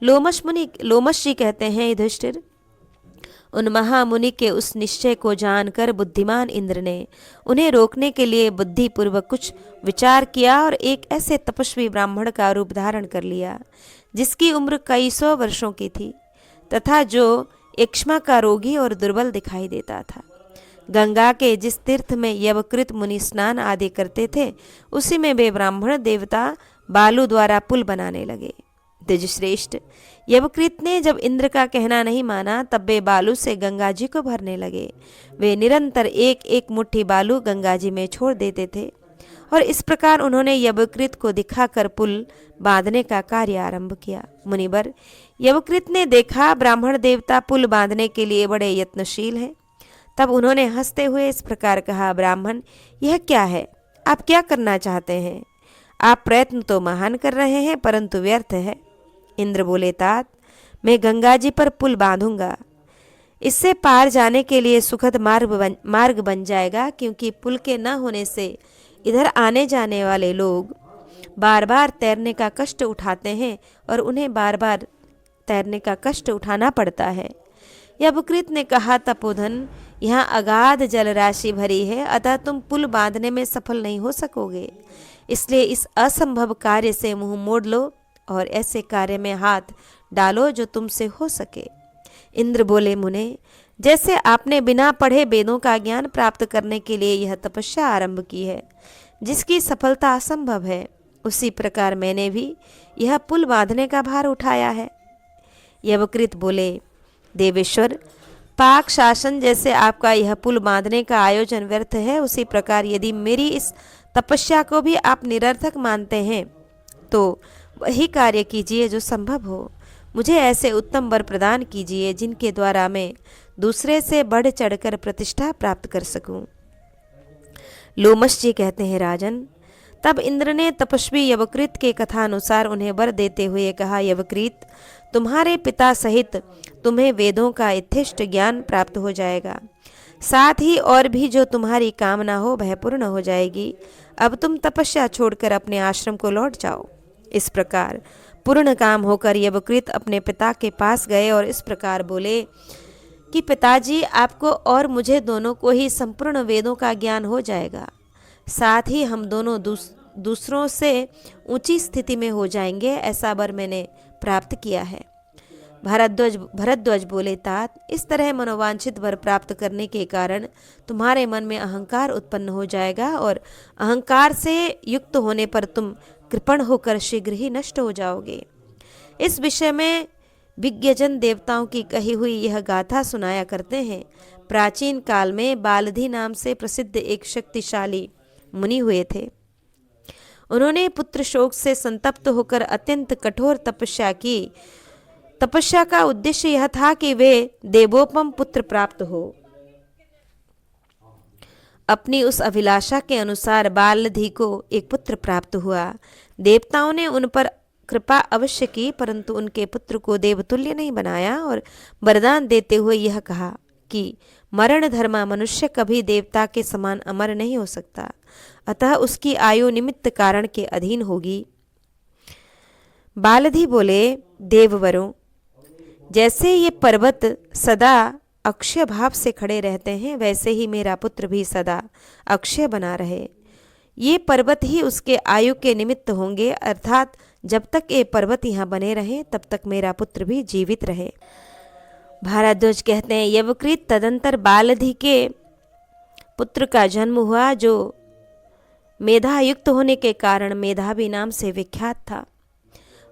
लोमश जी कहते हैं, युधिष्ठिर, उन महामुनि के उस निश्चय को जानकर बुद्धिमान इंद्र ने उन्हें रोकने के लिए बुद्धिपूर्वक कुछ विचार किया और एक ऐसे तपस्वी ब्राह्मण का रूप धारण कर लिया जिसकी उम्र कई 100 वर्षों की थी तथा जो एक्ष्मा का रोगी और दुर्बल दिखाई देता था। गंगा के जिस तीर्थ में यवकृत मुनि स्नान आदि करते थे उसी में वे ब्राह्मण देवता बालू द्वारा पुल बनाने लगे। द्विजश्रेष्ठ, यवकृत ने जब इंद्र का कहना नहीं माना तब वे बालू से गंगा जी को भरने लगे। वे निरंतर एक एक मुट्ठी बालू गंगा जी में छोड़ देते थे और इस प्रकार उन्होंने यवकृत को दिखाकर पुल बांधने का कार्य आरंभ किया। मुनिवर, यवकृत ने देखा ब्राह्मण देवता पुल बांधने के लिए बड़े यत्नशील हैं। तब उन्होंने हंसते हुए इस प्रकार कहा, ब्राह्मण, यह क्या है? आप क्या करना चाहते हैं? आप प्रयत्न तो महान कर रहे हैं परंतु व्यर्थ है। इंद्र बोले, तात, मैं गंगा जी पर पुल बांधूंगा। इससे पार जाने के लिए सुखद मार्ग बन जाएगा, क्योंकि पुल के न होने से इधर आने जाने वाले लोग बार बार तैरने का कष्ट उठाते हैं और उन्हें बार बार तैरने का कष्ट उठाना पड़ता है। यवकृत ने कहा, तपोधन, यहाँ अगाध जलराशि भरी है, अतः तुम पुल बांधने में सफल नहीं हो सकोगे। इसलिए इस असंभव कार्य से मुंह मोड़ लो और ऐसे कार्य में हाथ डालो जो तुमसे हो सके। इंद्र बोले, मुने, जैसे आपने बिना पढ़े वेदों का ज्ञान प्राप्त करने के लिए यह तपस्या आरंभ की है जिसकी सफलता असंभव है, उसी प्रकार मैंने भी यह पुल बांधने का भार उठाया है। यवकृत बोले, देवेश्वर, पाक शासन जैसे आपका यह पुल बांधने का आयोजन व्यर्थ है, उसी प्रकार यदि मेरी इस तपस्या को भी आप निरर्थक मानते हैं तो वही कार्य कीजिए जो संभव हो। मुझे ऐसे उत्तम वर प्रदान कीजिए जिनके द्वारा मैं दूसरे से बढ़ चढ़कर प्रतिष्ठा प्राप्त कर सकूं। लोमश जी कहते हैं, राजन, तब इंद्र ने तपस्वी यवकृत के कथानुसार उन्हें वर देते हुए कहा, यवकृत, तुम्हारे पिता सहित तुम्हें वेदों का यथेष्ट ज्ञान प्राप्त हो जाएगा, साथ ही और भी जो तुम्हारी कामना हो वह पूर्ण हो जाएगी। अब तुम तपस्या छोड़कर अपने आश्रम को लौट जाओ। इस प्रकार पूर्ण काम होकर यवकृत अपने पिता के पास गए और इस प्रकार बोले कि पिताजी, आपको और मुझे दोनों को ही संपूर्ण वेदों का ज्ञान हो जाएगा, साथ ही हम दोनों दूसरों से ऊंची स्थिति में हो जाएंगे, ऐसा वर मैंने प्राप्त किया है। भरद्वाज बोले, तात, इस तरह मनोवांछित वर प्राप्त करने के कारण तुम्हारे मन में अहंकार उत्पन्न हो जाएगा और अहंकार से युक्त होने पर तुम कृपण होकर शीघ्र ही नष्ट हो जाओगे। इस विषय में विज्ञजन देवताओं की कही हुई यह गाथा सुनाया करते हैं। प्राचीन काल में बालधी नाम से प्रसिद्ध एक शक्तिशाली मुनि हुए थे। उन्होंने पुत्र शोक से संतप्त होकर अत्यंत कठोर तपस्या की। तपस्या का उद्देश्य यह था कि वे देवोपम पुत्र प्राप्त हो। अपनी उस अभिलाषा के अनुसार बालधी को एक पुत्र प्राप्त हुआ। देवताओं ने उन पर कृपा अवश्य की, परंतु उनके पुत्र को देवतुल्य नहीं बनाया और वरदान देते हुए यह कहा कि मरण धर्मा मनुष्य कभी देवता के समान अमर नहीं हो सकता, अतः उसकी आयु निमित्त कारण के अधीन होगी। बालधी बोले, देववरों, जैसे ये पर्वत सदा अक्षय भाव से खड़े रहते हैं, वैसे ही मेरा पुत्र भी सदा अक्षय बना रहे। ये पर्वत ही उसके आयु के निमित्त होंगे, अर्थात जब तक ये पर्वत यहाँ बने रहें तब तक मेरा पुत्र भी जीवित रहे। भारद्वाज कहते हैं, यवकृत तदंतर बालधी के पुत्र का जन्म हुआ, जो मेधा युक्त होने के कारण मेधावी नाम से विख्यात था।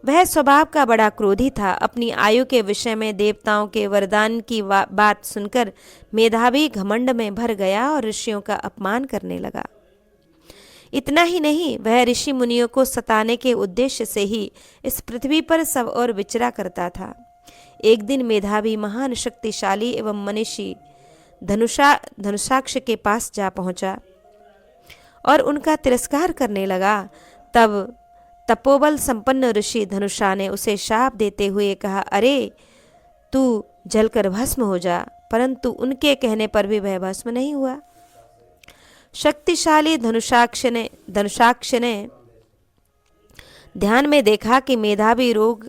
वह स्वभाव का बड़ा क्रोधी था। अपनी आयु के विषय में देवताओं के वरदान की बात सुनकर मेधावी घमंड में भर गया और ऋषियों का अपमान करने लगा। इतना ही नहीं, वह ऋषि मुनियों को सताने के उद्देश्य से ही इस पृथ्वी पर सब और विचरा करता था। एक दिन मेधावी महान शक्तिशाली एवं मनीषी धनुषाक्ष के पास जा पहुंचा और उनका तिरस्कार करने लगा। तब तपोबल संपन्न ऋषि धनुषा ने उसे शाप देते हुए कहा, अरे तू जलकर भस्म हो जा, परंतु उनके कहने पर भी वह भस्म नहीं हुआ। शक्तिशाली धनुषाक्ष ने ध्यान में देखा कि मेधावी रोग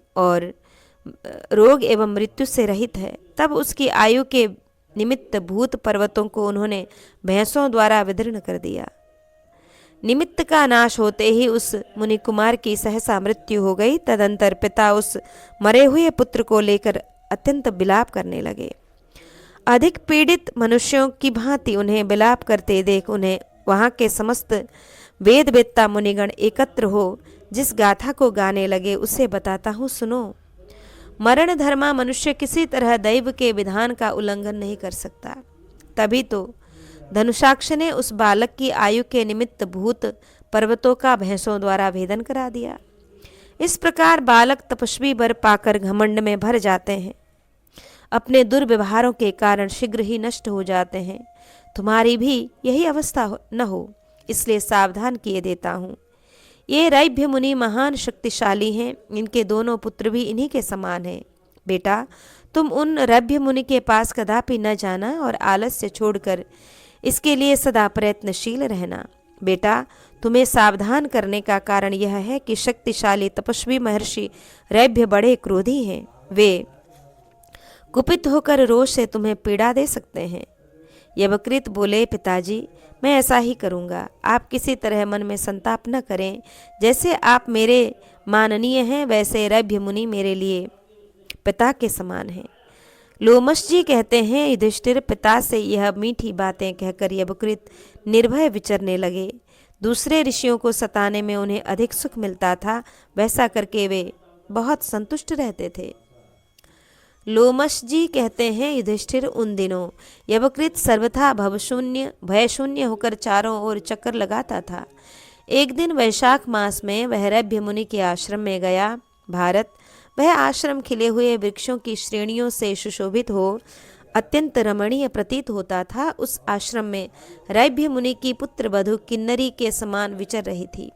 एवं मृत्यु से रहित है। तब उसकी आयु के निमित्त भूत पर्वतों को उन्होंने भैंसों द्वारा विदीर्ण कर दिया। निमित्त का नाश होते ही उस मुनि कुमार की सहसा मृत्यु हो गई। तदंतर पिता उस मरे हुए पुत्र को लेकर अत्यंत विलाप करने लगे। अधिक पीड़ित मनुष्यों की भांति उन्हें विलाप करते देख उन्हें वहाँ के समस्त वेदवेत्ता मुनिगण एकत्र हो जिस गाथा को गाने लगे उसे बताता हूँ, सुनो। मरण धर्मा मनुष्य किसी तरह दैव के विधान का उल्लंघन नहीं कर सकता। तभी तो धनुषाक्ष ने उस बालक की आयु के निमित्त भूत पर्वतों का भैंसों द्वारा भेदन करा दिया। इस प्रकार बालक तपस्वी वर पाकर घमंड में भर जाते हैं, अपने दुर्व्यवहारों के कारण शीघ्र ही नष्ट हो जाते हैं। तुम्हारी भी यही अवस्था न हो, इसलिए सावधान किए देता हूँ। ये रैभ्य मुनि महान शक्तिशाली हैं, इनके दोनों पुत्र भी इन्हीं के समान हैं। बेटा, तुम उन रैभ्य मुनि के पास कदापि न जाना और आलस्य छोड़कर इसके लिए सदा प्रयत्नशील रहना। बेटा, तुम्हें सावधान करने का कारण यह है कि शक्तिशाली तपस्वी महर्षि रैभ्य बड़े क्रोधी हैं। वे कुपित होकर रोष से तुम्हें पीड़ा दे सकते हैं। यवकृत बोले, पिताजी, मैं ऐसा ही करूँगा। आप किसी तरह मन में संताप न करें। जैसे आप मेरे माननीय हैं, वैसे रैभ्य मुनि मेरे लिए पिता के समान हैं। लोमश जी कहते हैं, युधिष्ठिर, पिता से यह मीठी बातें कहकर यवकृत निर्भय विचरने लगे। दूसरे ऋषियों को सताने में उन्हें अधिक सुख मिलता था, वैसा करके वे बहुत संतुष्ट रहते थे। लोमश जी कहते हैं, युधिष्ठिर, उन दिनों यवकृत सर्वथा भयशून्य होकर चारों ओर चक्कर लगाता था। एक दिन वैशाख मास में वह रभ्य मुनि के आश्रम में गया। भारत, वह आश्रम खिले हुए वृक्षों की श्रेणियों से सुशोभित हो अत्यंत रमणीय प्रतीत होता था। उस आश्रम में रभ्य मुनि की पुत्र वधू किन्नरी के समान विचर रही थी।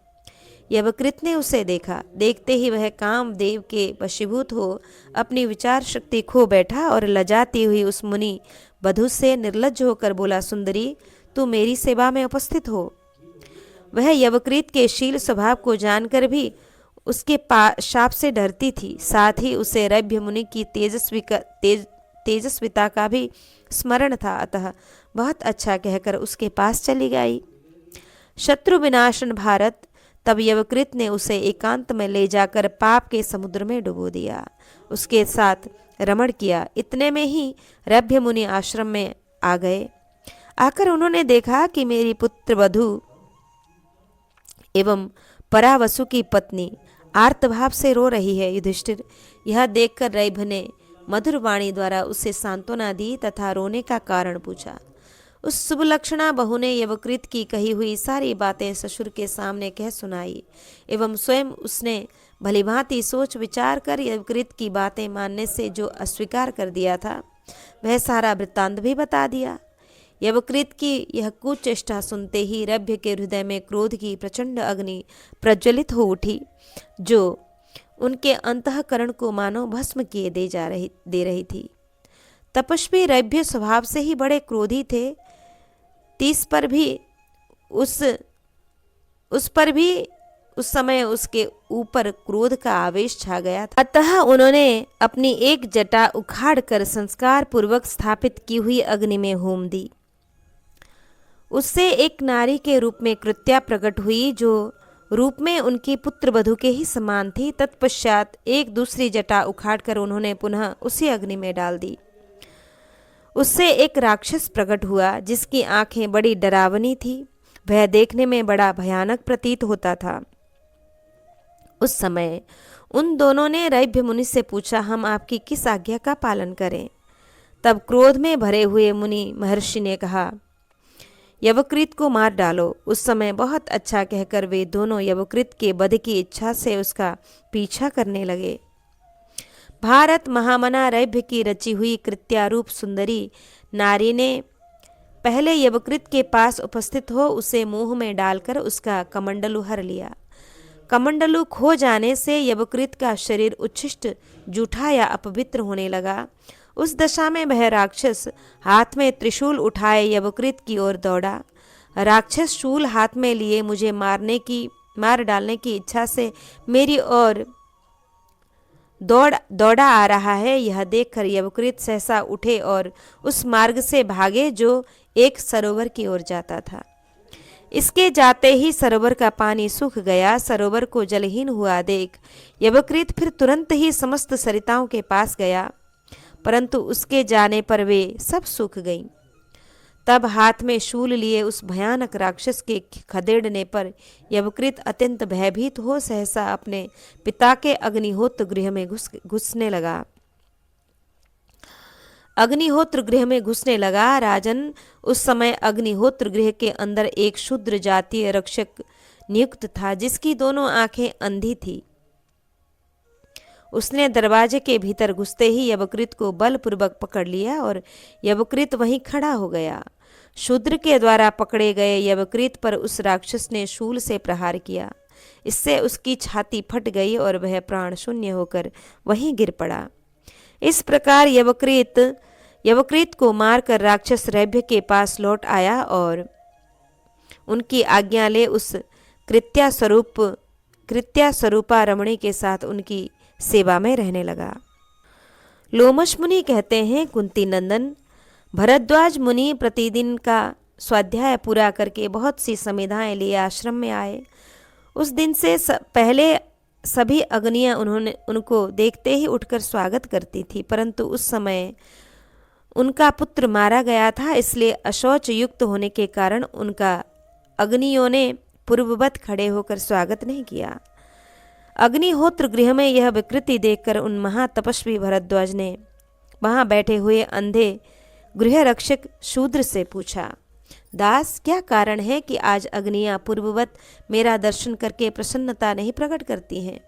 यवकृत ने उसे देखा। देखते ही वह कामदेव के वशीभूत हो अपनी विचार शक्ति खो बैठा और लजाती हुई उस मुनि वधू से निर्लज्ज होकर बोला, सुंदरी, तू मेरी सेवा में उपस्थित हो। वह यवकृत के शील स्वभाव को जानकर भी उसके शाप से डरती थी। साथ ही उसे रभ्य मुनि की तेजस्विता का भी स्मरण था। अतः बहुत अच्छा कहकर उसके पास चली गई। शत्रु विनाशन भारत, तब यवकृत ने उसे एकांत में ले जाकर पाप के समुद्र में डुबो दिया, उसके साथ रमण किया। इतने में ही रभ्य मुनि आश्रम में आ गए। आकर उन्होंने देखा कि मेरी पुत्र वधू एवं परावसु की पत्नी आर्तभाव से रो रही है। युधिष्ठिर, यह देखकर रभ्य ने मधुर वाणी द्वारा उसे सांत्वना दी तथा रोने का कारण पूछा। उस सुबलक्षणा बहू ने यवकृत की कही हुई सारी बातें ससुर के सामने कह सुनाई एवं स्वयं उसने भलीभांति सोच विचार कर यवकृत की बातें मानने से जो अस्वीकार कर दिया था वह सारा वृत्तांत भी बता दिया। यवकृत की यह कुचेष्टा सुनते ही रभ्य के हृदय में क्रोध की प्रचंड अग्नि प्रज्वलित हो उठी, जो उनके अंतःकरण को मानो भस्म किए दे रही थी। तपस्वी रभ्य स्वभाव से ही बड़े क्रोधी थे। तीस पर भी उस समय उसके ऊपर क्रोध का आवेश छा गया था। अतः उन्होंने अपनी एक जटा उखाड़कर संस्कार पूर्वक स्थापित की हुई अग्नि में होम दी। उससे एक नारी के रूप में कृत्या प्रकट हुई, जो रूप में उनकी पुत्र वधू के ही समान थी। तत्पश्चात एक दूसरी जटा उखाड़कर उन्होंने पुनः उसी अग्नि में डाल दी। उससे एक राक्षस प्रकट हुआ, जिसकी आंखें बड़ी डरावनी थी। वह देखने में बड़ा भयानक प्रतीत होता था। उस समय उन दोनों ने रभ्य मुनि से पूछा, हम आपकी किस आज्ञा का पालन करें? तब क्रोध में भरे हुए मुनि महर्षि ने कहा, यवकृत को मार डालो। उस समय बहुत अच्छा कहकर वे दोनों यवकृत के वध की इच्छा से उसका पीछा करने लगे। भारत, महामना रभ्य की रची हुई कृत्यारूप सुंदरी नारी ने पहले यवकृत के पास उपस्थित हो उसे मुंह में डालकर उसका कमंडलू हर लिया। कमंडलू खो जाने से यवकृत का शरीर उच्छिष्ट, जूठा या अपवित्र होने लगा। उस दशा में वह राक्षस हाथ में त्रिशूल उठाए यवकृत की ओर दौड़ा। राक्षस शूल हाथ में लिए मुझे मार डालने की इच्छा से मेरी ओर दौड़ा आ रहा है। यह देखकर यवकृत सहसा उठे और उस मार्ग से भागे जो एक सरोवर की ओर जाता था। इसके जाते ही सरोवर का पानी सूख गया। सरोवर को जलहीन हुआ देख यवकृत फिर तुरंत ही समस्त सरिताओं के पास गया, परंतु उसके जाने पर वे सब सूख गईं। तब हाथ में शूल लिए उस भयानक राक्षस के खदेड़ने पर यवकृत अत्यंत भयभीत हो सहसा अपने पिता के अग्निहोत्र गृह में घुसने लगा। अग्निहोत्र गृह में घुसने लगा। राजन, उस समय अग्निहोत्र गृह के अंदर एक शूद्र जातीय रक्षक नियुक्त था, जिसकी दोनों आंखें अंधी थी। उसने दरवाजे के भीतर घुसते ही यवकृत को बलपूर्वक पकड़ लिया और यवकृत वहीं खड़ा हो गया। शूद्र के द्वारा पकड़े गए यवकृत पर उस राक्षस ने शूल से प्रहार किया। इससे उसकी छाती फट गई और वह प्राण शून्य होकर वहीं गिर पड़ा। इस प्रकार यवकृत को मारकर राक्षस रभ्य के पास लौट आया और उनकी आज्ञा ले उस कृत्या स्वरूपा रमणी के साथ उनकी सेवा में रहने लगा। लोमश मुनि कहते हैं, कुंती नंदन, भरद्वाज मुनि प्रतिदिन का स्वाध्याय पूरा करके बहुत सी समिधाएं लिए आश्रम में आए। उस दिन से पहले सभी अग्नियां उनको देखते ही उठकर स्वागत करती थी, परंतु उस समय उनका पुत्र मारा गया था, इसलिए अशौच युक्त होने के कारण उनका अग्नियों ने पूर्ववत खड़े होकर स्वागत नहीं किया। अग्निहोत्र गृह में यह विकृति देखकर उन महातपस्वी भरद्वाज ने वहां बैठे हुए अंधे गृह रक्षक शूद्र से पूछा, दास, क्या कारण है कि आज अग्नियां पूर्ववत मेरा दर्शन करके प्रसन्नता नहीं प्रकट करती हैं?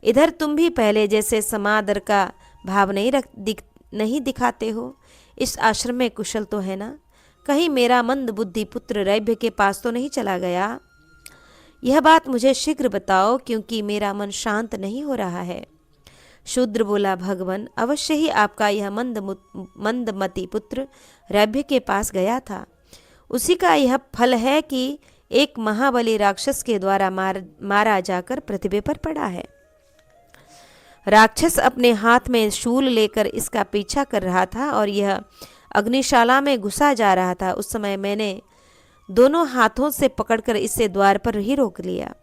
इधर तुम भी पहले जैसे समादर का भाव नहीं दिखाते हो। इस आश्रम में कुशल तो है ना? कहीं मेरा मंद बुद्धि पुत्र रैभ्य के पास तो नहीं चला गया? यह बात मुझे शीघ्र बताओ, क्योंकि मेरा मन शांत नहीं हो रहा है। शूद्र बोला, भगवान, अवश्य ही आपका यह मंदमती पुत्र रैभ्य के पास गया था। उसी का यह फल है कि एक महाबली राक्षस के द्वारा मारा जाकर पृथ्वी पर पड़ा है। राक्षस अपने हाथ में शूल लेकर इसका पीछा कर रहा था और यह अग्निशाला में घुसा जा रहा था। उस समय मैंने दोनों हाथों से पकड़कर इसे द्वार पर ही रोक लिया।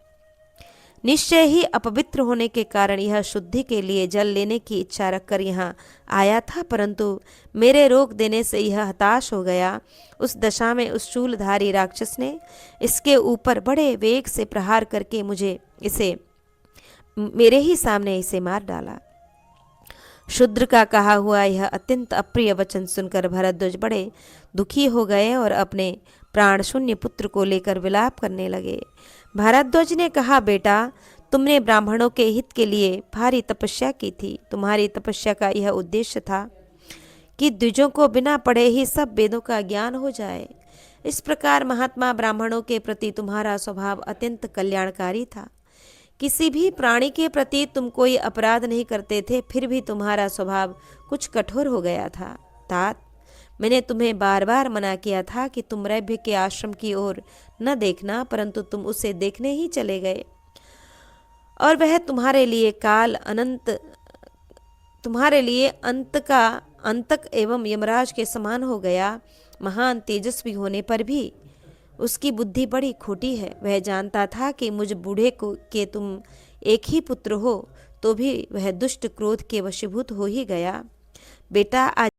निश्चय ही अपवित्र होने के कारण यह शुद्धि के लिए जल लेने की इच्छा रखकर यहाँ आया था, परंतु मेरे रोक देने से यह हताश हो गया। उस दशा में उस शूलधारी राक्षस ने इसके ऊपर बड़े वेग से प्रहार करके मेरे ही सामने इसे मार डाला। शूद्र का कहा हुआ यह अत्यंत अप्रिय वचन सुनकर भरद्वाज बड़े दुखी हो गए और अपने प्राण शून्य पुत्र को लेकर विलाप करने लगे। भारद्वाज ने कहा, बेटा, तुमने ब्राह्मणों के हित के लिए भारी तपस्या की थी। तुम्हारी तपस्या का यह उद्देश्य था कि द्विजों को बिना पढ़े ही सब वेदों का ज्ञान हो जाए। इस प्रकार महात्मा ब्राह्मणों के प्रति तुम्हारा स्वभाव अत्यंत कल्याणकारी था। किसी भी प्राणी के प्रति तुम कोई अपराध नहीं करते थे, फिर भी तुम्हारा स्वभाव कुछ कठोर हो गया था। तात, मैंने तुम्हें बार बार मना किया था कि तुम रैभ्य के आश्रम की ओर न देखना, परंतु तुम उसे देखने ही चले गए और वह तुम्हारे लिए अंतक एवं यमराज के समान हो गया। महान तेजस्वी होने पर भी उसकी बुद्धि बड़ी खोटी है। वह जानता था कि मुझ बूढ़े के तुम एक ही पुत्र हो, तो भी वह दुष्ट क्रोध के वशीभूत हो ही गया। बेटा, आज